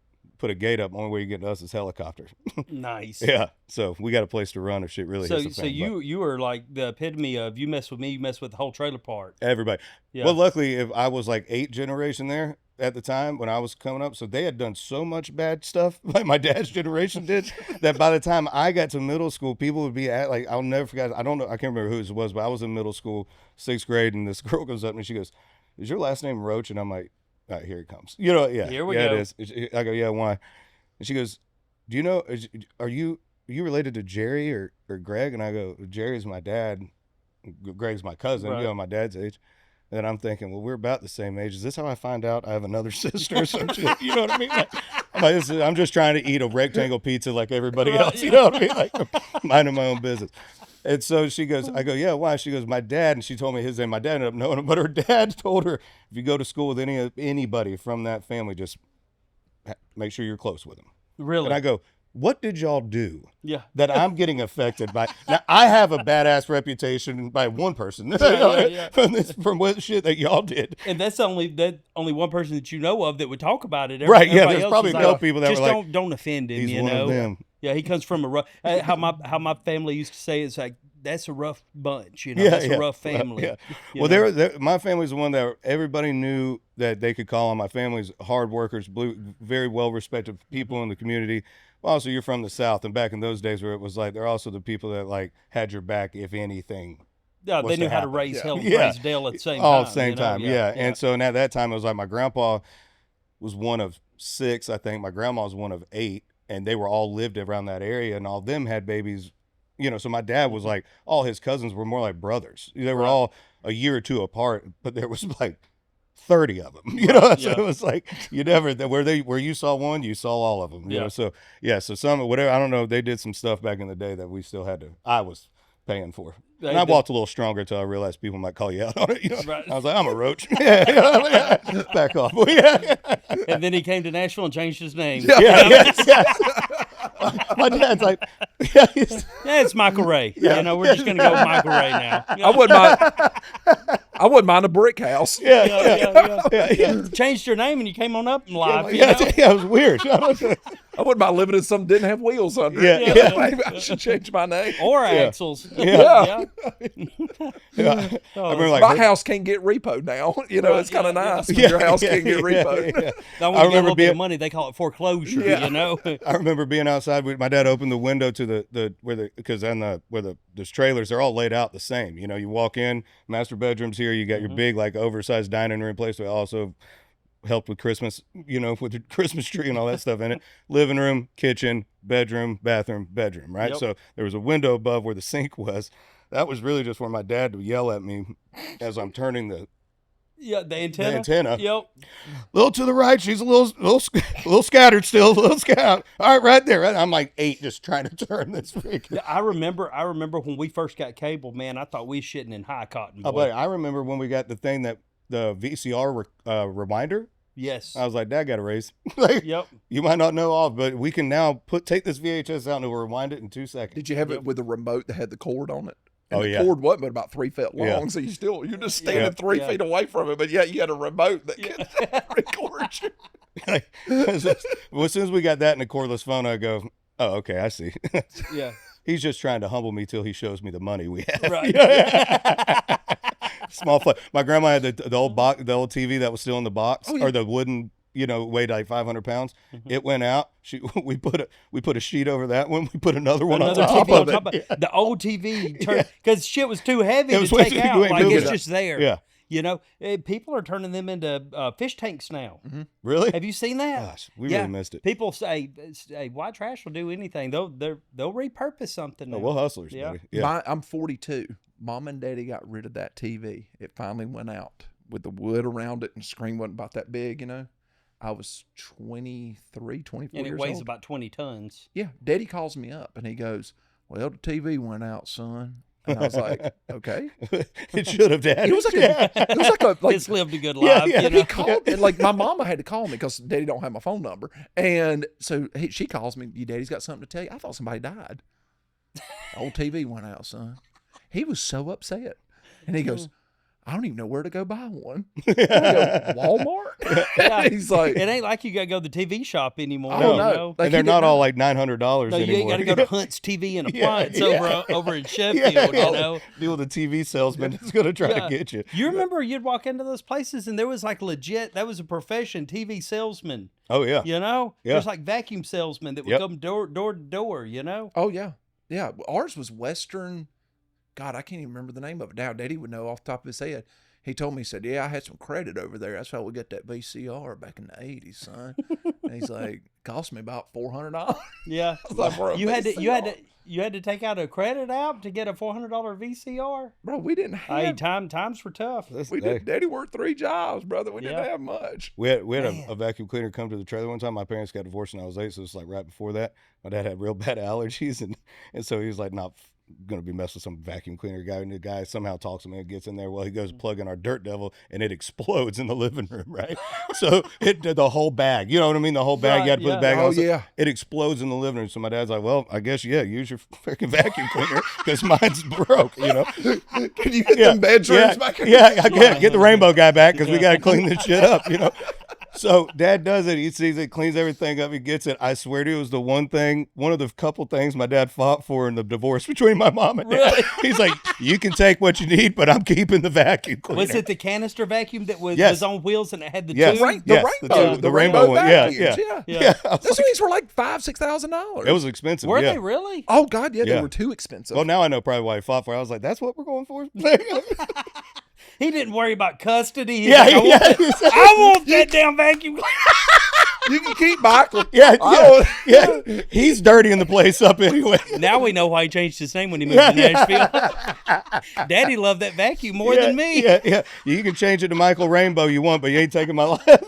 a gate up. Only way you get to us is helicopter. Nice. Yeah. So we got a place to run if shit really hits the fan. So you were like the epitome of you mess with me, you mess with the whole trailer park. Everybody. Yeah. Well, luckily, if I was like 8th generation there, at the time when I was coming up. So they had done so much bad stuff, like my dad's generation did, that by the time I got to middle school, people would be like, I'll never forget. I don't know. I can't remember who it was, but I was in middle school, 6th grade, and this girl goes up and she goes, "Is your last name Roach?" And I'm like, "All right, here it comes." Yeah, Here we go. It is. I go, "Yeah, why?" And she goes, "Do you know? Are you related to Jerry or Greg?" And I go, "Jerry's my dad. Greg's my cousin. Right. My dad's age." And I'm thinking, well, we're about the same age. Is this how I find out I have another sister or some shit? You know what I mean? I'm just trying to eat a rectangle pizza like everybody else. You know what I mean? Like minding my own business. And so she goes, I go, "Yeah, why?" She goes, "My dad," and she told me his name. My dad ended up knowing him, but her dad told her, if you go to school with anybody from that family, just make sure you're close with them. Really? And I go, "What did y'all do that I'm getting affected by?" Now, I have a badass reputation by one person from what shit that y'all did. And that's only one person that you know of that would talk about it. Right, yeah, Everybody there's else probably is no people that just were like, don't offend him, "He's you one know." of them. Yeah, he comes from a rough, how my family used to say, it's like, that's a rough bunch, you know, that's a rough family. Yeah. You Well, know? my family's the one that everybody knew that they could call on. My family's hard workers, very well-respected people in the community. Also, you're from the South, and back in those days where it was like, they're also the people that like had your back if anything. Yeah, they knew how to happen. raise hell and Yeah. raise Dale at the same All time. at the same time, yeah. And so and at that time, it was like my grandpa was one of 6, I think. My grandma was one of 8, and they were all lived around that area, and all of them had babies. You know, so my dad was like, all his cousins were more like brothers. They were all a year or two apart, but there was like 30 of them, you know? So it was like, you never, where you saw one, you saw all of them, you know? So, so whatever, I don't know, they did some stuff back in the day that we still had I was paying for. And I walked a little stronger until I realized people might call you out on it, you know? Right. I was like, "I'm a roach." Back off. And then he came to Nashville and changed his name. My dad's like, It's Michael Ray. You know, we're just going to go with Michael Ray now. I wouldn't mind a brick house. Changed your name and you came on up in life. It was weird. I wouldn't mind living in something that didn't have wheels under it. Maybe I should change my name. Or axles. I remember My house can't get repoed now. You know, it's kind of nice when your house can't get repoed. Now, when you get a little bit of money, they call it foreclosure, you know? I remember being outside. My dad opened the window to because there's trailers, they're all laid out the same. You know, you walk in, master bedroom's here, you got your big, like, oversized dining room place. We also helped with Christmas, you know, with the Christmas tree and all that stuff in it. Living room, kitchen, bedroom, bathroom, bedroom, right? So there was a window above where the sink was. That was really just where my dad would yell at me as I'm turning the antenna. Yep. Little to the right, she's a little scattered still, a little scattered. All right, right there. I'm like 8, just trying to turn this freak. Yeah, I remember when we first got cable, man, I thought we was shitting in high cotton. Oh, but I remember when we got the thing the VCR reminder. Yes. I was like, "Dad got a raise." Like, you might not know all, but we can now take this VHS out and we'll rewind it in 2 seconds. Did you have it with a remote that had the cord on it? And the yeah. cord wasn't but about 3 feet long, so you're just standing 3 feet away from it, but you had a remote that could record you. Well, as soon as we got that in a cordless phone, I go, "Oh, okay, I see." Yeah. He's just trying to humble me till he shows me the money we have. Right. Small play. My grandma had the old TV that was still in the box, or the wooden, you know, weighed like 500 pounds. It went out. We put a sheet over that one. We put another one on top TV of it. The old TV turned because shit was too heavy to take out. Like, it's just there. Yeah. You know, people are turning them into fish tanks now. Mm-hmm. Really? Have you seen that? Gosh, we really missed it. People say, white trash will do anything. They'll repurpose something now. Oh, we're hustlers, buddy. Yeah. I'm 42. Mom and Daddy got rid of that TV. It finally went out with the wood around it, and the screen wasn't about that big, you know. I was 23, 24 years old. And it weighs about 20 tons. Yeah. Daddy calls me up, and he goes, "Well, the TV went out, son." And I was like, "Okay." It should have, Dad. It was like it's lived a good life. You know? He called, and like my mama had to call me because Daddy don't have my phone number, and so she calls me. "Your daddy's got something to tell you." I thought somebody died. "Old TV went out, son." He was so upset, and he goes, I don't even know where to go buy one. I go, Walmart? Yeah. He's like, it ain't like you got to go to the TV shop anymore. No. You know? Like, and they're not all like $900 No, anymore. you ain't got to go to Hunt's TV and Appliance over in Sheffield, you know. Deal with the TV salesman that's going to try to get you. You remember you'd walk into those places and there was like legit, that was a profession, TV salesman. Oh, yeah. You know? Yeah. There's like vacuum salesmen that would come door to door, you know? oh, yeah. Yeah. Ours was Western. God, I can't even remember the name of it now. Daddy would know off the top of his head. He told me, he said, yeah, I had some credit over there. That's how we got that VCR back in the 80s, son. And he's like, cost me about $400. Yeah. I was like, bro, you had to take out a credit app to get a $400 VCR? Bro, we didn't have. Hey, times were tough. Daddy worked 3 jobs, brother. We didn't have much. We had a vacuum cleaner come to the trailer one time. My parents got divorced when I was 8, so it's like right before that. My dad had real bad allergies, and so he was like, not going to be messing with some vacuum cleaner guy. And the guy somehow talks to me and gets in there. Well, he goes to plug in our Dirt Devil, and it explodes in the living room, right? So it did the whole bag. You know what I mean? The whole bag. Right, you had to put the bag Oh, on. So yeah. it explodes in the living room. So my dad's like, well, I guess, use your freaking vacuum cleaner because mine's broke, you know? Can you get them bedrooms back? Yeah, I get the rainbow guy back because we got to clean this shit up, you know? So dad does it. He sees it, cleans everything up. He gets it. I swear to you, it was the one of the couple things my dad fought for in the divorce between my mom and dad. Really? He's like, you can take what you need, but I'm keeping the vacuum cleaner. Was it the canister vacuum that was on wheels and it had the Yes. tube? The rainbow one. vacuums, Yeah. Those things were like $5,000-$6,000. It was expensive. Were they really? Oh God, yeah, Yeah. they were too expensive. Well, now I know probably why he fought for it. I was like, that's what we're going for? He didn't worry about custody. He's Yeah, like, I want that damn vacuum cleaner. You can keep Michael. Yeah. He's dirtying the place up anyway. Now we know why he changed his name when he moved to Nashville. Daddy loved that vacuum more than me. Yeah. You can change it to Michael Rainbow you want, but you ain't taking my life.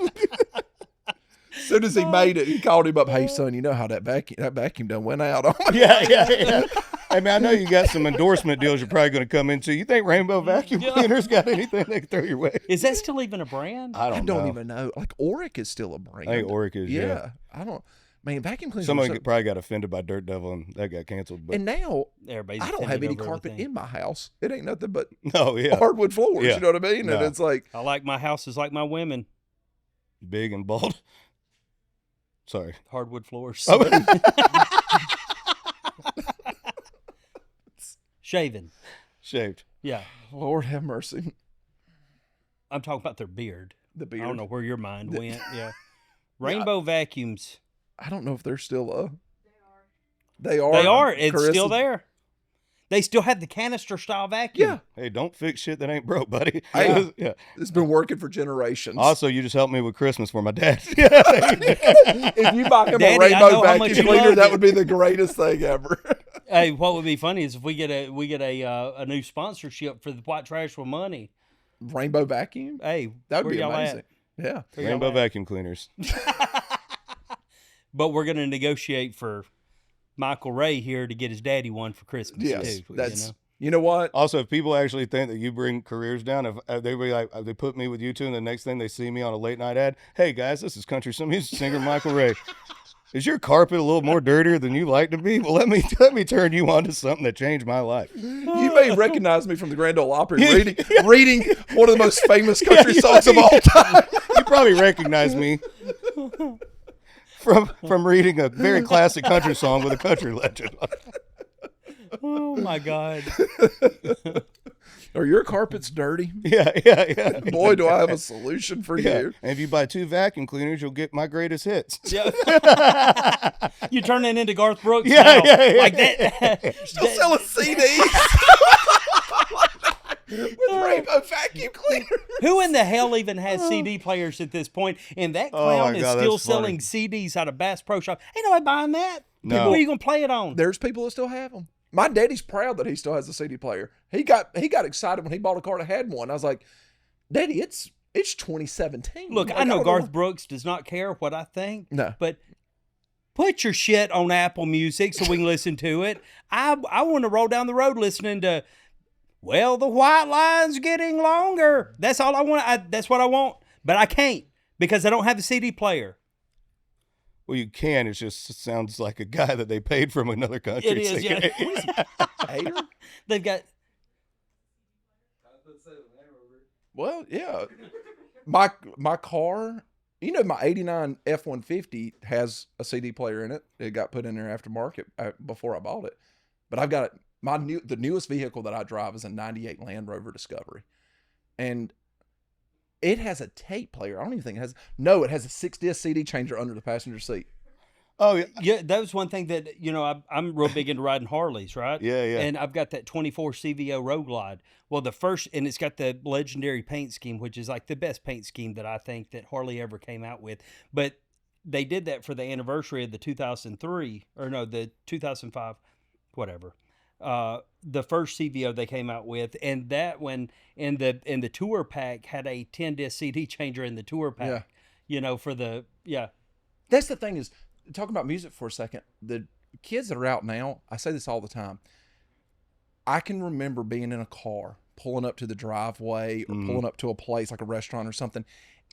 As soon as he made it, he called him up. Hey, son, you know how that vacuum done went out on me. Yeah. Hey, man, I know you got some endorsement deals you're probably going to come into. You think Rainbow Vacuum Cleaners got anything they can throw your way? Is that still even a brand? I don't even know. Like Oric is still a brand. I think Oric is, yeah. I don't. Man, vacuum cleaners. Someone probably got offended by Dirt Devil and that got canceled. But and now everybody's I don't have any offended over carpet everything. in my house. It ain't nothing but hardwood floors. Yeah. You know what I mean? No. And it's like I like my houses like my women. Big and bald. Sorry. Hardwood floors. Oh. Shaven. Shaved. Yeah. Lord have mercy. I'm talking about their beard. The beard. I don't know where your mind went. Yeah. Rainbow vacuums. I don't know if they're still They are. They are. It's Carissa. still there. They still have the canister style vacuum. Yeah. Hey, don't fix shit that ain't broke, buddy. Yeah. It's been working for generations. Also, you just helped me with Christmas for my dad. If you buy him Daddy, a I know rainbow how much vacuum you cleaner, love that it. would be the greatest thing ever. Hey, what would be funny is if we get a new sponsorship for the white trash with money. Rainbow vacuum? Hey, That would where be y'all amazing. at? Yeah. Where y'all Rainbow at? Vacuum Cleaners. But we're going to negotiate for Michael Ray here to get his daddy one for Christmas Yes. too. That's you know what? Also, if people actually think that you bring careers down, if they be like, they put me with you two, and the next thing they see me on a late night ad, hey guys, this is country music singer Michael Ray. Is your carpet a little more dirtier than you like to be? Well, let me turn you on to something that changed my life. You may recognize me from the Grand Ole Opry reading one of the most famous country songs of all time. You probably recognize me from reading a very classic country song with a country legend. Oh my God. Are your carpets dirty? Yeah. Boy, do I have a solution for you. And if you buy 2 vacuum cleaners, you'll get my greatest hits. Yeah. You turn that into Garth Brooks Yeah, now. yeah. Like that. Still selling CDs with rainbow vacuum cleaner. Who in the hell even has CD players at this point? And that clown my is God, still that's funny. selling CDs out of Bass Pro Shop. Ain't nobody buying that. No. What are you going to play it on? There's people that still have them. My daddy's proud that he still has a CD player. He got excited when he bought a car that had one. I was like, Daddy, it's 2017. Look, Like, I know don't Garth Brooks does not care what I think. No. But put your shit on Apple Music so we can listen to it. I want to roll down the road listening to, well, the white line's getting longer. That's all I want. That's what I want. But I can't because I don't have a CD player. Well, you can. It just sounds like a guy that they paid from another country. It is, yeah. Hater? They've got. Well, yeah. My car, my '89 F-150 has a CD player in it. It got put in there aftermarket before I bought it. But I've got the newest vehicle that I drive is a '98 Land Rover Discovery, and it has a tape player. I don't even think it has. No, it has a 6-disc CD changer under the passenger seat. Oh yeah, yeah. That was one thing that I'm real big into riding Harleys, right? Yeah, yeah. And I've got that 24 CVO Road Glide. Well, and it's got the legendary paint scheme, which is like the best paint scheme that I think that Harley ever came out with. But they did that for the anniversary of the 2005, whatever. The first CVO they came out with, and that one in the tour pack had a 10-disc CD changer in the tour pack. Yeah. That's the thing is, talking about music for a second, the kids that are out now, I say this all the time. I can remember being in a car, pulling up to the driveway or pulling up to a place like a restaurant or something,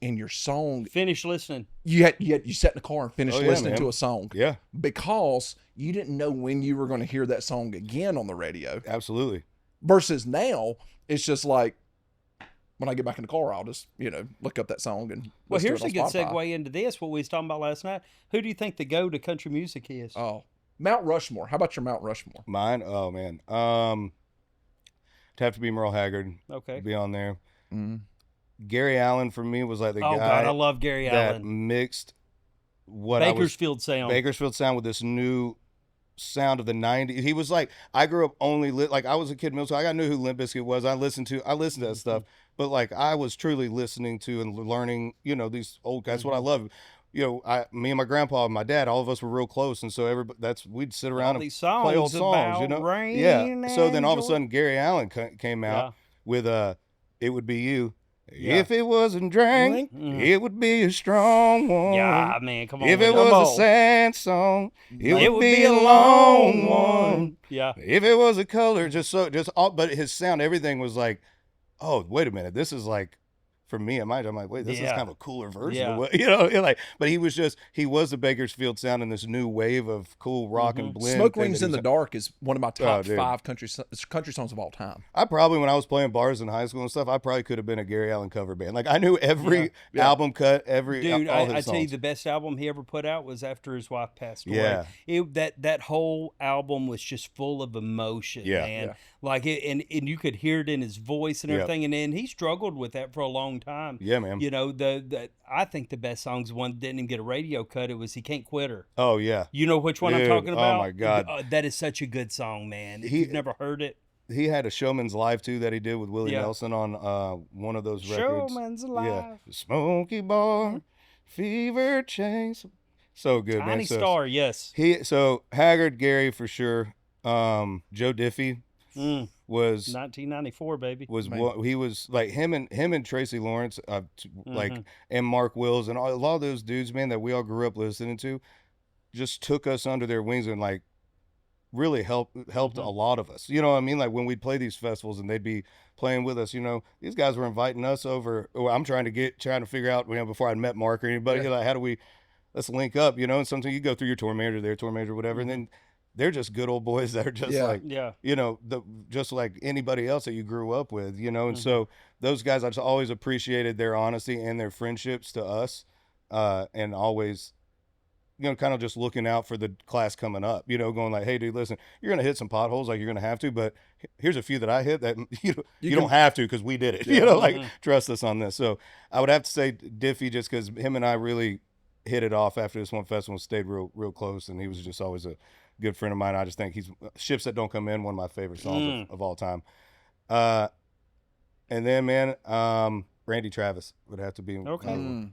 and your song. Finish listening. You sat in the car and finished listening to a song. Yeah. Because you didn't know when you were going to hear that song again on the radio. Absolutely. Versus now, it's just like, when I get back in the car, I'll just, look up that song and well, listen to here's it on a good Spotify. segue into this, what we was talking about last night. Who do you think the go to country music is? Oh, Mount Rushmore. How about your Mount Rushmore? Mine? Oh, man. It'd have to be Merle Haggard. Okay. Be on there. Mm-hmm. Gary Allen for me was like the guy. Oh, God, I love Gary that Allen. mixed Bakersfield sound. Bakersfield sound with this new sound of the 90s. He was like, I grew up only like I was a kid in middle school. I knew who Limp Bizkit was. I listened to that stuff, but like I was truly listening to and learning, these old guys. That's what I love. Me and my grandpa and my dad, all of us were real close, and so we'd sit around and play old songs, rain Yeah. So then all of a joy. sudden Gary Allen came out with "It Would Be You." Yeah. If it wasn't drink, it would be a strong one. Yeah, man, come on. If it man. was a sad song, it would be a long one. Yeah. If it was a color, but his sound, everything was like, oh, wait a minute, this is like, for me, I'm like, wait, this is kind of a cooler version of what, but he was the Bakersfield sound in this new wave of cool rock and blend. Smoke thing Rings that in the he's- Dark is one of my top dude. 5 country songs of all time. I probably, when I was playing bars in high school and stuff, I probably could have been a Gary Allen cover band. Like I knew every album cut, Dude, all his I tell you, songs. the best album he ever put out was after his wife passed Yeah. away. That whole album was just full of emotion, man. Yeah. Like it, and you could hear it in his voice and Yep. everything. And then he struggled with that for a long time. Yeah, man. I think the best song's one that didn't even get a radio cut. It was "He Can't Quit Her." Oh yeah. You know which one I'm Dude, talking about? oh, my God. That is such a good song, man. If you've never heard it, He had a Showman's Live too that he did with Willie Nelson on one of those records. Showman's Live. Smoky Bar, Fever Chains. So good, Tiny man. Star, yes. So Haggard, Gary for sure. Joe Diffie was 1994, baby. he was like him and Tracy Lawrence, like, and Mark Wills and a lot of those dudes, man, that we all grew up listening to, just took us under their wings and like really helped a lot of us. You know what I mean? Like when we'd play these festivals and they'd be playing with us, these guys were inviting us over. I'm trying to figure out, before I'd met Mark or anybody, like, how do let's link up, and sometimes you go through your tour manager, whatever, and then they're just good old boys that are just just like anybody else that you grew up with, and so those guys, I just always appreciated their honesty and their friendships to us, and always, kind of just looking out for the class coming up, going like, hey, dude, listen, you're going to hit some potholes, like you're going to have to, but here's a few that I hit that you don't have to because we did it, trust us on this. So I would have to say Diffie, just because him and I really hit it off after this one festival, stayed real close, and he was just always a good friend of mine. I just think he's Ships That Don't Come In, one of my favorite songs of all time. And then, man, Randy Travis would have to be. Okay.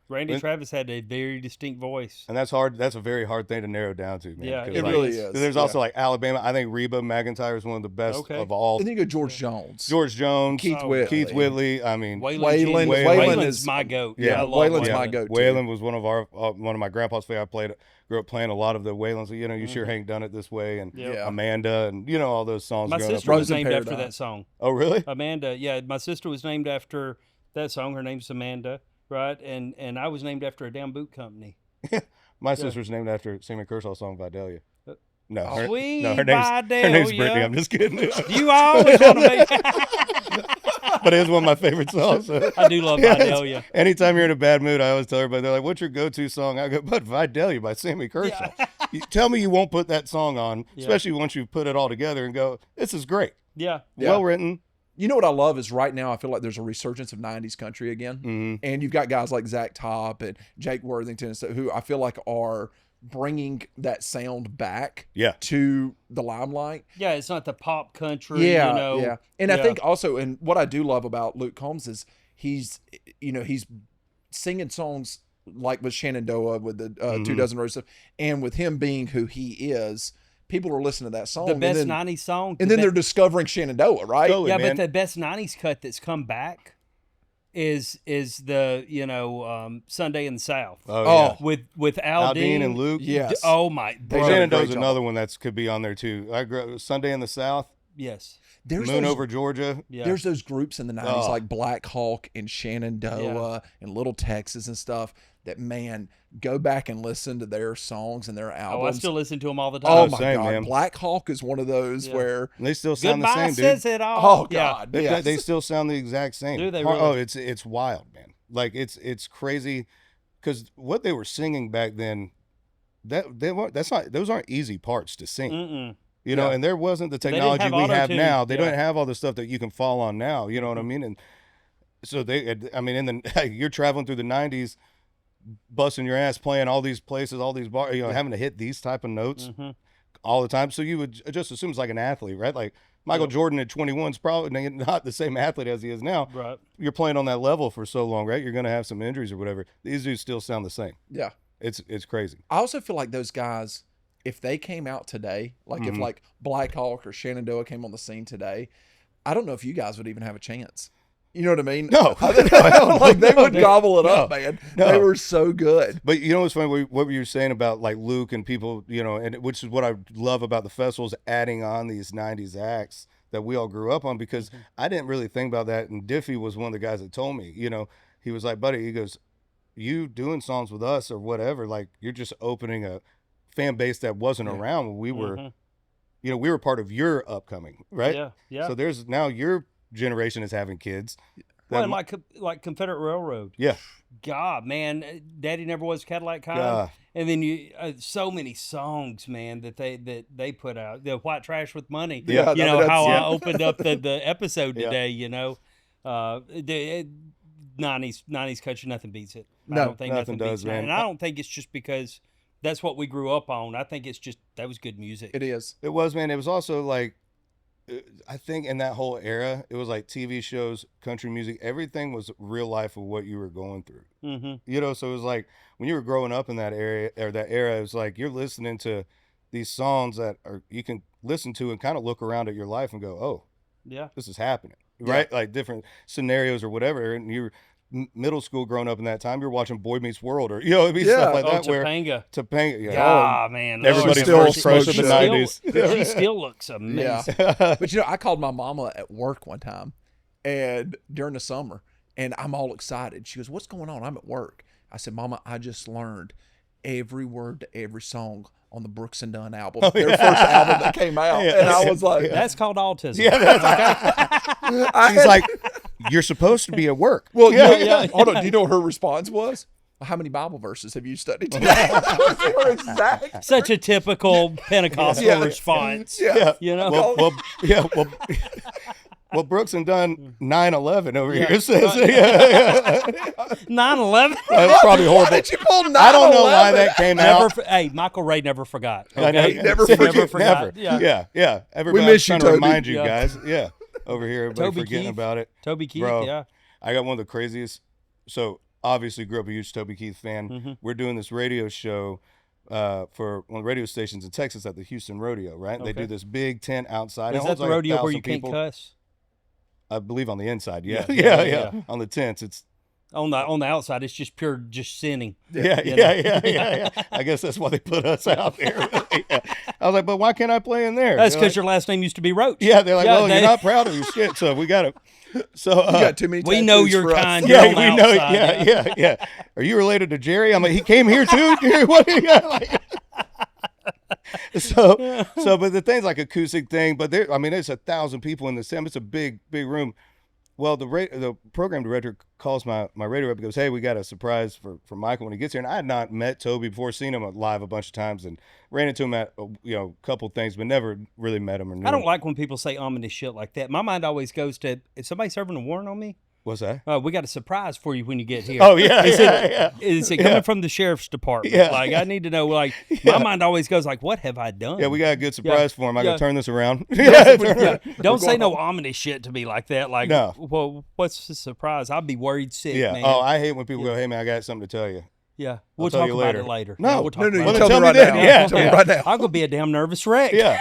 Randy Travis had a very distinct voice. And that's hard. That's a very hard thing to narrow down to, man. Yeah, it really is. There's also like Alabama. I think Reba McEntire is one of the best of all. And then you go George Jones. Keith Whitley. I mean, Waylon is my goat. Yeah, Waylon's my goat. Waylon was one of my grandpa's favorite. Grew up playing a lot of the Waylons. You sure ain't done it this way, and Amanda, and all those songs. My sister was named after that song. Oh, really? Amanda. Yeah, my sister was named after that song. Her name's Amanda. Right, and I was named after a damn boot company. My sister's named after a Sammy Kershaw song by Daly. No, her name's Vidalia. Brittany. I'm just kidding. You always want to make but it's one of my favorite songs. I do love Vidalia. Anytime you're in a bad mood, I always tell everybody, they're like, "What's your go-to song?" I go, "But Vidalia by Sammy Kershaw." You tell me you won't put that song on, especially once you put it all together and go, "This is great." Yeah. Well written. You know what I love is right now I feel like there's a resurgence of 90s country again. And you've got guys like Zach Top and Jake Worthington and stuff who I feel like are bringing that sound back to the limelight. Yeah, it's not the pop country, Yeah. And I think also, and what I do love about Luke Combs is he's singing songs like with Shenandoah with the 2 Dozen Roses stuff, and with him being who he is, people are listening to that song. The best 90s song. And then they're discovering Shenandoah, right? Totally, but the best 90s cut that's come back is the Sunday in the South. With Al Dean and Luke. Yes. Oh my. Shenandoah's another one that could be on there too. I grew up Sunday in the South. Yes. There's Moon over Georgia. Yeah. There's those groups in the 90s like Black Hawk and Shenandoah and Little Texas and stuff that, man, go back and listen to their songs and their albums. Oh, I still listen to them all the time. Oh my same, God. man. Black Hawk is one of those where they still sound Goodbye the same, says dude. it all. Oh God. They still sound the exact same. Do they really? Oh, it's wild, man. Like it's crazy because what they were singing back then, those aren't easy parts to sing. Mm-mm. You know, and there wasn't the technology we have now. They don't have all the stuff that you can fall on now. You know what I mean? And so you're traveling through the 90s, busting your ass, playing all these places, all these bars, having to hit these type of notes all the time. So you would just assume it's like an athlete, right? Like Michael Jordan at 21 is probably not the same athlete as he is now. Right. You're playing on that level for so long, right? You're going to have some injuries or whatever. These dudes still sound the same. Yeah. It's crazy. I also feel like those guys, if they came out today, like if like Black Hawk or Shenandoah came on the scene today, I don't know if you guys would even have a chance. You know what I mean? No. Like they would gobble it up, man. They were so good. But you know what's funny? What you were saying about like Luke and people, and which is what I love about the festivals, adding on these 90s acts that we all grew up on, because I didn't really think about that. And Diffie was one of the guys that told me, he was like, buddy, he goes, you doing songs with us or whatever, like you're just opening a fan base that wasn't around when we were, we were part of your upcoming, right? Yeah. So there's now your generation is having kids. Well, like Confederate Railroad. Yeah. God, man, Daddy Never Was a Cadillac Cop. And then you so many songs, man, that they put out. The White Trash with Money. Yeah. I opened up the episode today. The 90s country, nothing beats it. No, I don't think nothing does, man. And I don't think it's just because that's what we grew up on. I think it's just that was good music. It is. It was, man. It was also like, I think in that whole era, it was like TV shows, country music, everything was real life of what you were going through. So it was like when you were growing up in that area or that era, it was like you're listening to these songs that you can listen to and kind of look around at your life and go, oh, yeah, this is happening, right? Like different scenarios or whatever. And you're middle school growing up in that time, you're watching Boy Meets World or it'd be stuff like that. Topanga. Man, everybody's first crush of the 90s. She still looks amazing. But I called my mama at work one time, and during the summer, and I'm all excited. She goes, "What's going on?" I'm at work. I said, "Mama, I just learned every word to every song on the Brooks and Dunn album, their first album that came out." And I was like, "That's called autism." She's like, "You're supposed to be at work." Well, hold on. Do you know what her response was? Well, how many Bible verses have you studied today? That was her exact. Such a typical Pentecostal response. Well, Brooks and Dunn 9/11 over here says 9/11. That's probably horrible. Why did you pull 9/11? I don't know why that came out. Hey, Michael Ray never forgot. Okay? I know, never forgot. Never. Yeah. Everybody, we miss you, trying Toby. to remind you guys. Yeah, over here, everybody Toby forgetting Keith. about it. Toby Keith. Bro, Yeah. I got one of the craziest. So obviously, grew up a huge Toby Keith fan. We're doing this radio show for one of the radio stations in Texas at the Houston Rodeo. Right? They do this big tent outside. Is that the rodeo where you can't cuss? I believe on the inside, yeah. On the tents, it's on the outside. It's just pure sinning. Yeah. I guess that's why they put us out there. I was like, but why can't I play in there? That's because your last name used to be Roach. Yeah, they're like, well, you're not proud of your shit, so we got to. So you got too many. We know your kind. Yeah, we know. Yeah. Are you related to Jerry? I'm like, he came here too. Jerry, what do you got? Like, but the thing's like acoustic thing, but it's 1,000 people in the tent. It's a big room. Well, the program director calls my radio rep and goes, "Hey, we got a surprise for Michael when he gets here." And I had not met Toby before, seen him live a bunch of times, and ran into him at a couple things, but never really met him or knew I don't him. like when people say ominous shit like that. My mind always goes to, is somebody serving a warrant on me? What's that? We got a surprise for you when you get here. Oh yeah, Is it coming from the sheriff's department? Yeah. Like, I need to know. Like, my mind always goes like, what have I done? Yeah, we got a good surprise for him. I got to turn this around. Don't say no ominous shit to me like that. Like, No. well, what's the surprise? I'll be worried sick, Yeah. man. Oh, I hate when people go, "Hey man, I got something to tell you." Yeah, we'll tell talk you about later. it later. No. Yeah, we'll talk No, about you it tell me me right then. now. Yeah. Tell me right now. I'm gonna be a damn nervous wreck. Yeah.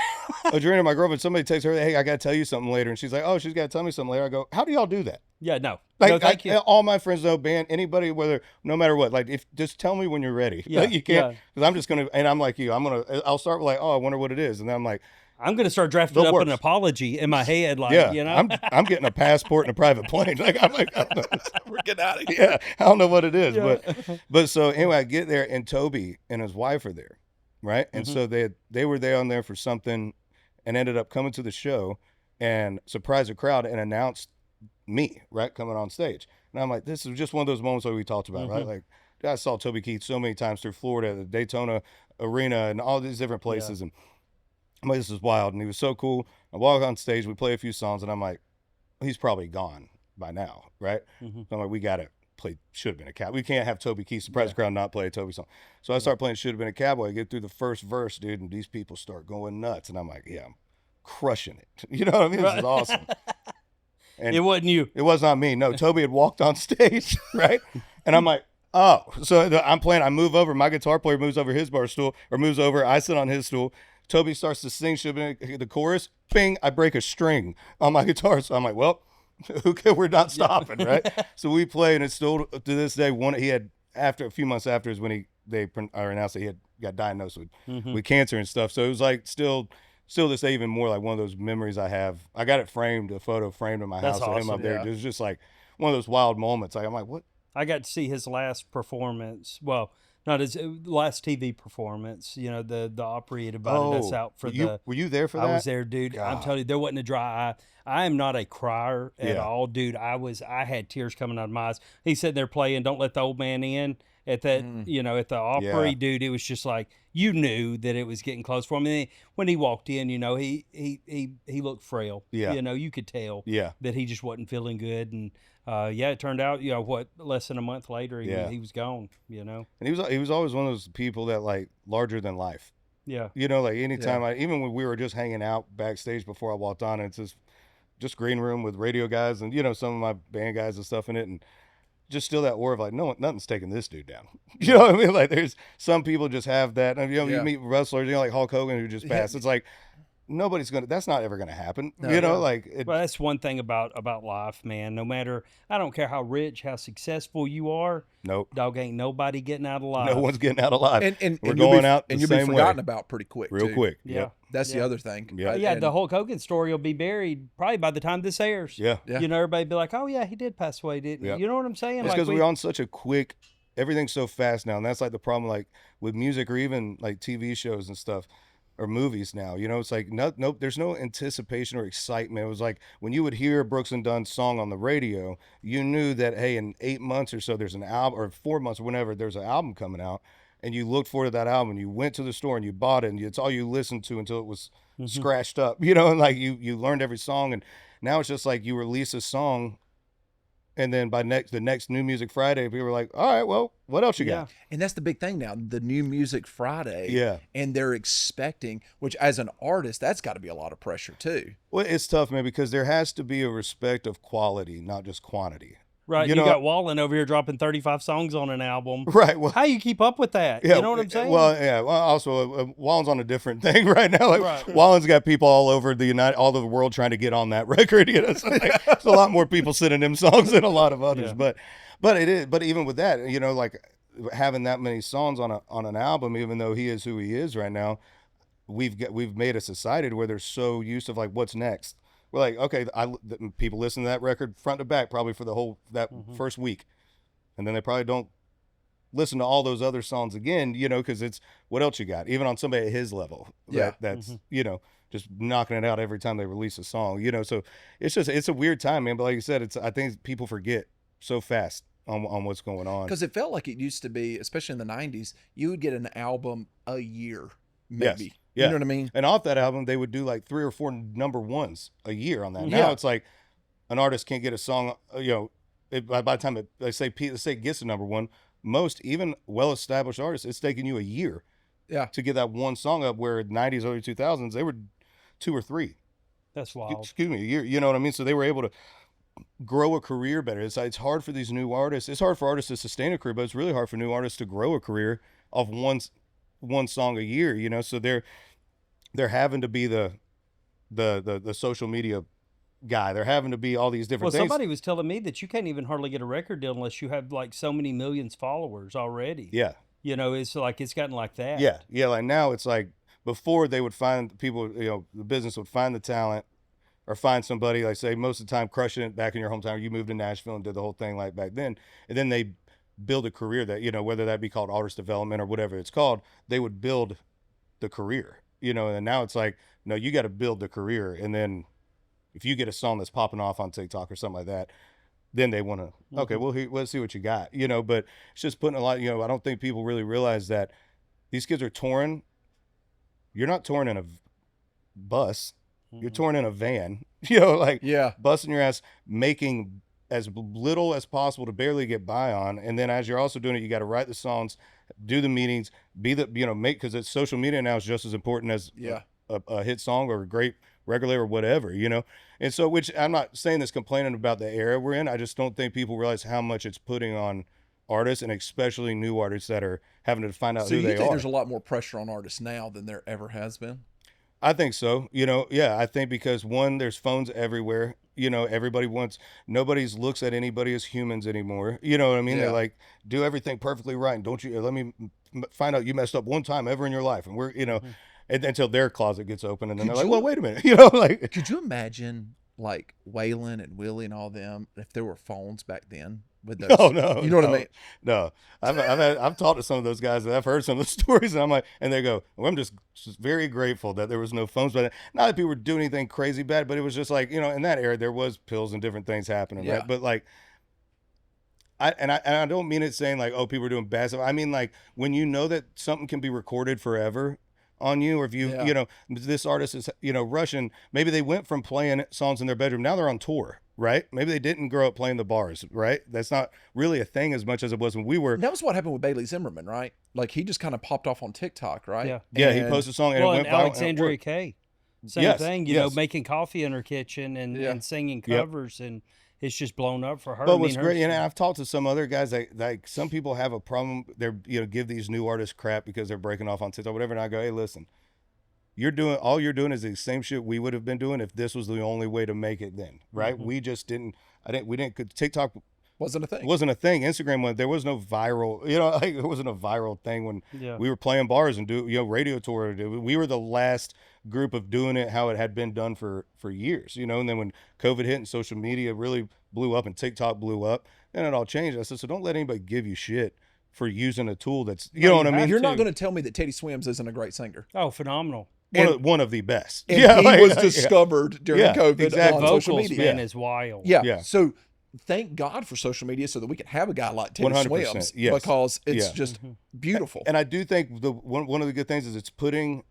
Adriana, my girlfriend, somebody takes her, "Hey, I got to tell you something later," and she's like, "Oh, she's got to tell me something later." I go, "How do y'all do that?" Yeah, no. Like, No, thank you. all my friends know, band, anybody, no matter what, like, if just tell me when you're ready. Yeah, Like, you can't, because I'm just gonna, and I'm like you, I'll start with like, "Oh, I wonder what it is," and then I'm like, I'm gonna start drafting The up worst. an apology in my head, like, "Yeah, you know. I'm getting a passport and a private plane." Like, I'm like, We're getting out of here. yeah, I don't know what it is, but so anyway, I get there and Toby and his wife are there, right? And so they were there on there for something, and ended up coming to the show and surprised the crowd and announced me, right, coming on stage. And I'm like, this is just one of those moments that we talked about, right? Like, I saw Toby Keith so many times through Florida, the Daytona Arena, and all these different places, and I'm like, this is wild. And he was so cool. I walk on stage, we play a few songs, and I'm like, he's probably gone by now, right? So I'm like, we got to play Should Have Been a Cowboy. We can't have Toby Keith surprise the crowd and not play a Toby song. So I start playing Should Have Been a Cowboy. I get through the first verse, dude, and these people start going nuts. And I'm like, yeah, I'm crushing it. You know what I mean? This is awesome. And It wasn't you. it was not me. No, Toby had walked on stage, right? And I'm like, oh. So I'm playing. I move over. My guitar player moves over his bar stool, or moves over. I sit on his stool. Toby starts to sing the chorus. Bing, I break a string on my guitar. So I'm like, well, okay, we're not stopping, right? So we play, and it's still to this day. He had, after a few months after, is when they announced that he had got diagnosed with cancer and stuff. So it was like still this day, even more like one of those memories I have. I got it framed, a photo framed in my That's house of him awesome. up there. Yeah. It was just like one of those wild moments. Like, I'm like, what? I got to see his last performance. Well, not his last TV performance. You know, the Opry had invited us out for were you there for that? I was there, dude. I'm God. telling you, there wasn't a dry eye. I am not a crier at Yeah. all, dude. I had tears coming out of my eyes. He's sitting there playing "Don't Let the Old Man In" at that, at the Opry, Yeah. dude. It was just like, you knew that it was getting close for him. And when he walked in, he looked frail. Yeah. You could tell Yeah. that he just wasn't feeling good. And it turned out, less than a month later, he was gone. And he was always one of those people that, like, larger than life. Yeah. Like anytime even when we were just hanging out backstage before I walked on, it's just green room with radio guys and some of my band guys and stuff in it, and just still that aura of like, nothing's taking this dude down. You know what I mean? Like, there's some people just have that. And, you meet wrestlers, like Hulk Hogan, who just passed. It's like, that's not ever gonna happen. Well, that's one thing about life, man. No matter, I don't care how rich, how successful you are. Nope. Dog, ain't nobody getting out alive. No one's getting out alive. And we're you'll going be, out and the you'll be same forgotten way. about pretty quick. Real too. quick. Yeah. Yep. That's the other thing. Yeah. The Hulk Hogan story will be buried probably by the time this airs. Yeah. Everybody be like, oh yeah, he did pass away, didn't he? Yeah. You know what I'm saying? It's because we're on such a quick, everything's so fast now, and that's like the problem, like with music or even like TV shows and stuff or movies now. It's like no, there's no anticipation or excitement. It was like when you would hear a Brooks and Dunn's song on the radio, you knew that, hey, in 8 months or so there's an album, or 4 months, whenever there's an album coming out, and you looked forward to that album. You went to the store and you bought it, and it's all you listened to until it was scratched up. And like you learned every song, and now it's just like you release a song. And then by the next New Music Friday, people were like, all right, well, what else you got? And that's the big thing now, the New Music Friday. Yeah. And they're expecting, which as an artist, that's got to be a lot of pressure too. Well, it's tough, man, because there has to be a respect of quality, not just quantity. Right. You got Wallen over here dropping 35 songs on an album. Right. Well, how you keep up with that? Yeah, you know what I'm saying? Well, yeah. Well, also, Wallen's on a different thing right now. Like, Right. Wallen's got people all over all over the world trying to get on that record. So like, there's a lot more people sending him songs than a lot of others. Yeah. But it is. But even with that, like having that many songs on an album, even though he is who he is right now, we've made a society where they're so used to like what's next. We're like, okay, people listen to that record front to back probably for the whole first week, and then they probably don't listen to all those other songs again, you know, because it's what else you got, even on somebody at his level, right? That's you know, just knocking it out every time they release a song, you know. So it's a weird time, man. But like you said, I think people forget so fast on what's going on, because it felt like it used to be, especially in the 90s, you would get an album a year, maybe. Yes. You know what I mean? And off that album, they would do like 3 or 4 number ones a year on that. Now it's like an artist can't get a song, you know, by the time let's say it gets to number 1, most even well-established artists, it's taking you a year to get that one song up, where 90s, early 2000s, they were 2 or 3. That's wild. Excuse me, a year. You know what I mean? So they were able to grow a career better. It's hard for these new artists. It's hard for artists to sustain a career, but it's really hard for new artists to grow a career off one song a year, you know. So they're having to be the social media guy. They're having to be all these different things. Somebody was telling me that you can't even hardly get a record deal unless you have like so many millions followers already. Yeah. You know, it's like it's gotten like that. Yeah. Yeah. Like now it's like, before they would find people, you know, the business would find the talent or find somebody, like say most of the time crushing it back in your hometown. You moved to Nashville and did the whole thing like back then. And then they build a career that, you know, whether that be called artist development or whatever it's called, they would build the career, you know. And now it's like, no, you got to build the career. And then if you get a song that's popping off on TikTok or something like that, then they want to, okay, well, let's see what you got, you know. But it's just putting a lot, you know, I don't think people really realize that these kids are touring. You're not touring in a bus. You're touring in a van, you know, like busting your ass, making as little as possible to barely get by on. And then as you're also doing it, you got to write the songs, do the meetings, be the, you know, because it's social media now is just as important as a hit song or a great record label or whatever, you know. And so, which I'm not saying this complaining about the era we're in. I just don't think people realize how much it's putting on artists, and especially new artists that are having to find out who they are. So you think there's a lot more pressure on artists now than there ever has been? I think so. You know, yeah, I think because one, there's phones everywhere. You know, nobody's looks at anybody as humans anymore. You know what I mean? They're like, do everything perfectly right. And don't you, let me find out you messed up one time ever in your life. And we're, you know, until their closet gets open, and then they're like, well, wait a minute. You know, like. Could you imagine like Waylon and Willie and all them, if there were phones back then? With those, no, you know what I mean? No, I've talked to some of those guys, and I've heard some of the stories, and I'm like, and they go, well, I'm just very grateful that there was no phones, but not that people were doing anything crazy bad, but it was just like, you know, in that era there was pills and different things happening, right? But like, I don't mean it saying like, oh, people are doing bad stuff. I mean like when you know that something can be recorded forever on you, or if you, you know, this artist is, you know, Russian, maybe they went from playing songs in their bedroom, now they're on tour. Right? Maybe they didn't grow up playing the bars, right? That's not really a thing as much as it was when we were. That was what happened with Bailey Zimmerman, right? Like he just kind of popped off on TikTok, right? Yeah, he posted a song and it went viral. Alexandria Kay, same thing, you know, making coffee in her kitchen and singing covers, and it's just blown up for her. But what's great, and I've talked to some other guys that like some people have a problem. They're, you know, give these new artists crap because they're breaking off on TikTok, whatever. And I go, hey, listen. All you're doing is the same shit we would have been doing if this was the only way to make it then, right? We just didn't, TikTok wasn't a thing. Instagram, there was no viral, you know, like it wasn't a viral thing when we were playing bars and radio tour. We were the last group of doing it how it had been done for years, you know. And then when COVID hit and social media really blew up and TikTok blew up, then it all changed. I said, so don't let anybody give you shit for using a tool that's, you know what I mean? You're not going to tell me that Teddy Swims isn't a great singer. Oh, phenomenal. One of the best. And he was discovered during COVID on social media. Man is wild. Yeah. So thank God for social media so that we can have a guy like Teddy Swims because it's just beautiful. And I do think one of the good things is it's putting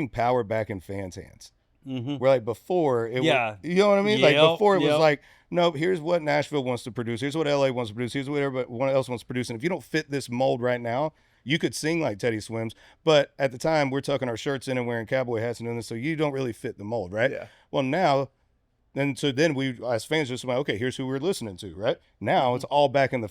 power back in fans' hands. Where like before it was, you know what I mean? Like before it was like, no, here's what Nashville wants to produce. Here's what LA wants to produce. Here's what everyone else wants to produce. And if you don't fit this mold right now, you could sing like Teddy Swims, but at the time we're tucking our shirts in and wearing cowboy hats and doing this, so you don't really fit the mold, right? Yeah. Well, now, and so then we as fans just like, okay, here's who we're listening to, right? Now it's all back in the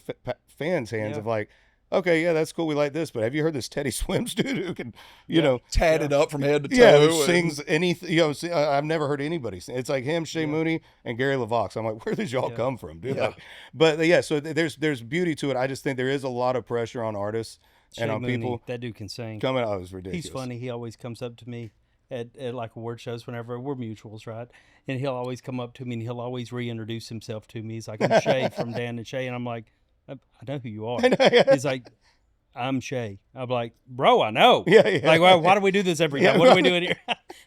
fans' hands of like, okay, yeah, that's cool, we like this, but have you heard this Teddy Swims dude who can, you know, tatted up from head to toe? Yeah, who sings anything, you know, I've never heard anybody sing. It's like him, Shea Mooney, and Gary LaVox. I'm like, where did y'all come from, dude? Like, but so there's beauty to it. I just think there is a lot of pressure on artists. And on Mooney, people, that dude can sing. Coming out was ridiculous. He's funny. He always comes up to me at like award shows whenever we're mutuals, right? And he'll always come up to me and he'll always reintroduce himself to me. He's like, I'm Shay from Dan and Shay, and I'm like, I know who you are. I know, yeah. He's like, I'm Shay. I'm like, bro, I know. Yeah, yeah. Like, why do we do this every Yeah, night? What are we right. doing here?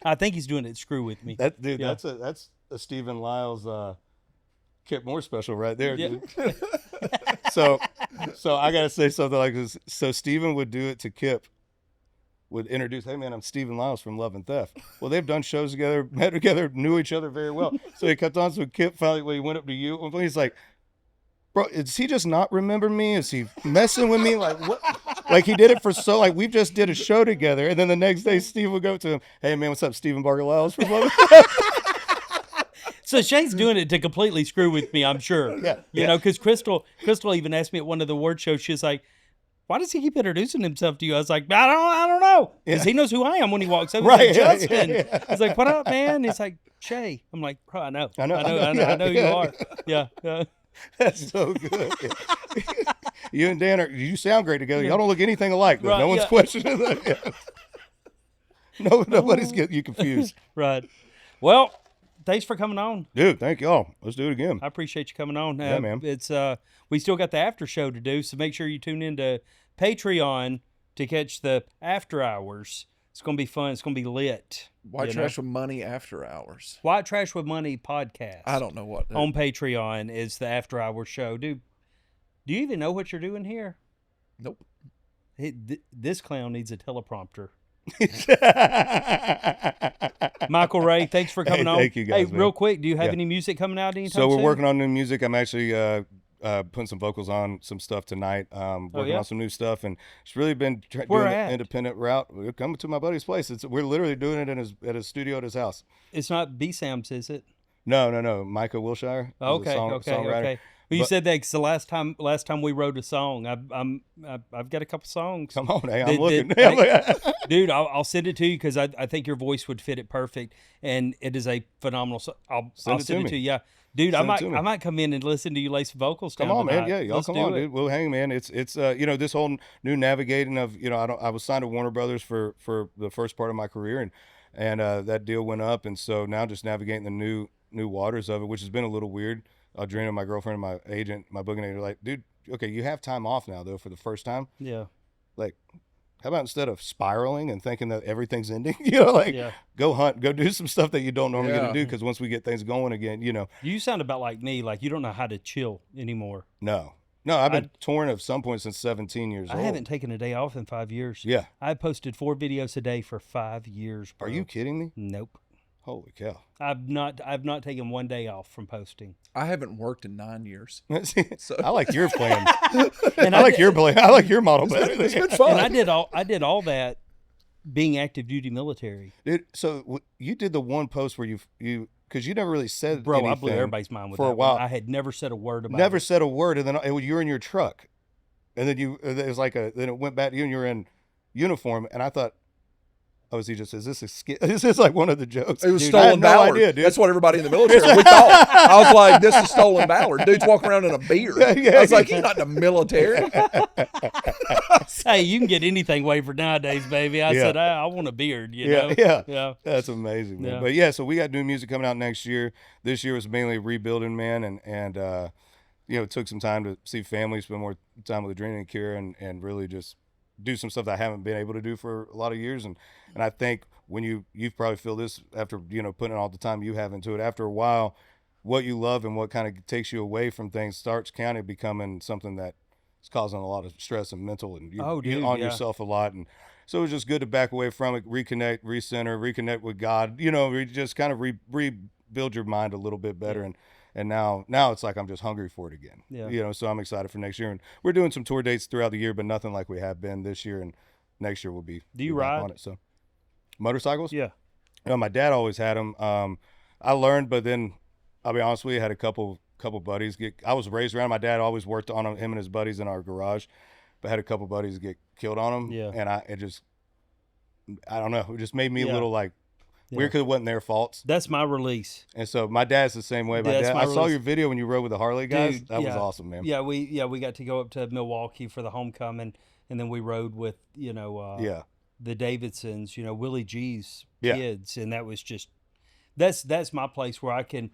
I think he's doing it. Screw with me. That dude, Yeah. that's a Stephen Lyles Kip Moore special right there, Yeah. dude. So I gotta say something like this. So Stephen would do it to Kip, would introduce, hey man, I'm Stephen Lyles from Love and Theft. Well, they've done shows together, met together, knew each other very well. So he kept on. So Kip finally, when he went up to you, he's like, bro, does he just not remember me? Is he messing with me? Like what? Like he did it for so, like we just did a show together, and then the next day Steve would go to him, hey man, what's up, Stephen Barker Lyles from Love and Theft? So Shay's doing it to completely screw with me, I'm sure. Yeah. You know, because Crystal even asked me at one of the award shows, she's like, why does he keep introducing himself to you? I was like, I don't know. Because he knows who I am when he walks over. Right, He's yeah, like, Justin. yeah. He's like, what up, man? He's like, Shay. I'm like, bro, I know. I know, I know you are. Yeah. That's so good. You and Dan you sound great together. Y'all don't look anything alike, though. Right, No one's yeah. questioning that. No, nobody's getting you confused. Right. Well, thanks for coming on. Dude, thank y'all. Let's do it again. I appreciate you coming on. Yeah, man. It's we still got the after show to do, so make sure you tune into Patreon to catch the after hours. It's gonna be fun. It's gonna be lit. White Trash with Money After Hours. White Trash with Money podcast. I don't know what. On Patreon is the after hours show. Dude, do you even know what you're doing here? Nope. This clown needs a teleprompter. Michael Ray, thanks for coming on. Thank you guys. Hey, man. real quick, do you have any music coming out anytime So we're soon? working on new music. I'm actually putting some vocals on some stuff tonight. Working on some new stuff, and it's really been doing an independent route. We're coming to my buddy's place. We're literally doing it at his studio at his house. It's not B-Sam's, is it? No. Micah Wilshire. Okay. Songwriter. Well, you said that 'cause the last time we wrote a song, I've got a couple songs. Come on, hey, I'm looking. Dude, I'll send it to you because I think your voice would fit it perfect, and it is a phenomenal song. I'll send it to you. Yeah, dude, I might come in and listen to you lay some vocals down. Come on, tonight. man. Yeah, y'all come on, dude. We'll hang, man. It's this whole new navigating of I was signed to Warner Brothers for the first part of my career, and that deal went up, and so now just navigating the new waters of it, which has been a little weird. Adrena, my girlfriend, and my agent, my booking agent, are like, dude, okay, you have time off now though for the first time. Yeah. Like, how about instead of spiraling and thinking that everything's ending, go hunt, go do some stuff that you don't normally get to do, because once we get things going again, You sound about like me, like you don't know how to chill anymore. No, I've been touring at some point since 17 years old. I haven't taken a day off in 5 years. Yeah. I posted 4 videos a day for 5 years, bro. Are you kidding me? Nope. Holy cow. I've not taken one day off from posting. I haven't worked in 9 years. I like your plan. And I like your plan. I like your model better. It's been fun. And I did all that being active duty military. Dude, so you did the one post where you because you never really said Bro, anything I blew everybody's mind with for that a while. one. I had never said a word about Never it. said a word, and then you're in your truck, and then it was like then it went back to you, and you were in uniform, and I thought, oh, is this a skit? This is like one of the jokes. It was Dude, stolen I had no valor. idea, dude. That's what everybody in the military we thought. I was like, this is stolen valor. Dude's walking around in a beard. Yeah, I was like, he's not in the military. Hey, you can get anything wavered nowadays, baby. I said, I want a beard, you know? Yeah. That's amazing, man. Yeah. But yeah, so we got new music coming out next year. This year was mainly rebuilding, man, and it took some time to see family, spend more time with Adrena and Kira, and really just do some stuff that I haven't been able to do for a lot of years. And I think when you've probably feel this after, putting all the time you have into it, after a while, what you love and what kind of takes you away from things starts kind of becoming something that is causing a lot of stress and mental, and you're on yourself a lot. And so it was just good to back away from it, reconnect, reconnect with God, just kind of rebuild your mind a little bit better. And now it's like I'm just hungry for it again. Yeah. So I'm excited for next year. And we're doing some tour dates throughout the year, but nothing like we have been this year. And next year we'll be. Do you back ride? on it? So motorcycles? Yeah. My dad always had them. I learned, but then I'll be honest with you, I had a couple buddies I was raised around. My dad always worked on him and his buddies in our garage, but had a couple buddies get killed on them. Yeah. And I don't know. It just made me a little like weird, because it wasn't their faults. That's my release. And so my dad's the same way. I saw your video when you rode with the Harley guys. Dude, that was awesome, man. Yeah, we got to go up to Milwaukee for the homecoming, and then we rode with the Davidsons, Willie G's kids, and that was just that's my place where I can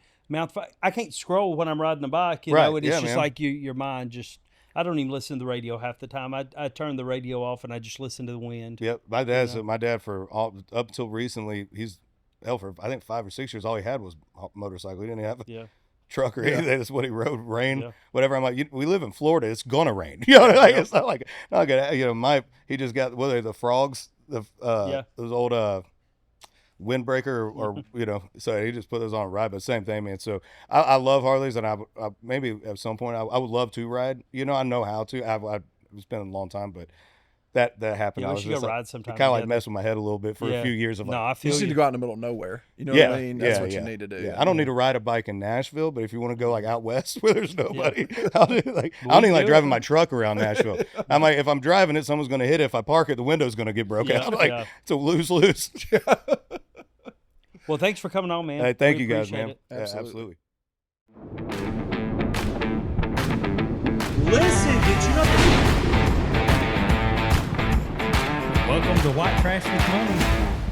I can't scroll when I'm riding a bike, and it's just like your mind just. I don't even listen to the radio half the time. I turn the radio off and I just listen to the wind. Yep. My dad for up until recently, he's for I think 5 or 6 years, all he had was a motorcycle. He didn't have a truck or anything. That's what he rode. Rain, whatever. I'm like, we live in Florida. It's gonna rain. You know, like it's not like not gonna. You know, he just got whether the frogs, those old windbreaker or you know, so he just put those on a ride. But same thing, man. So I love Harleys, and I maybe at some point I would love to ride. You know, I know how to. It's been a long time, but that happened. Yeah, I we was should just go ride sometime. Kind of like mess with my head a little bit for a few years. Of like, no, I feel you need to go out in the middle of nowhere. You know what I mean? That's what you need to do. Yeah. I don't need to ride a bike in Nashville, but if you want to go like out west where there's nobody, I don't even like driving my truck around Nashville. I'm like, if I'm driving it, someone's going to hit it. If I park it, the window's going to get broken. I'm like, it's a lose-lose. Well, thanks for coming on, man. Hey, thank you guys, man. It. Absolutely. Listen, did you know? Welcome to White Trash with Money.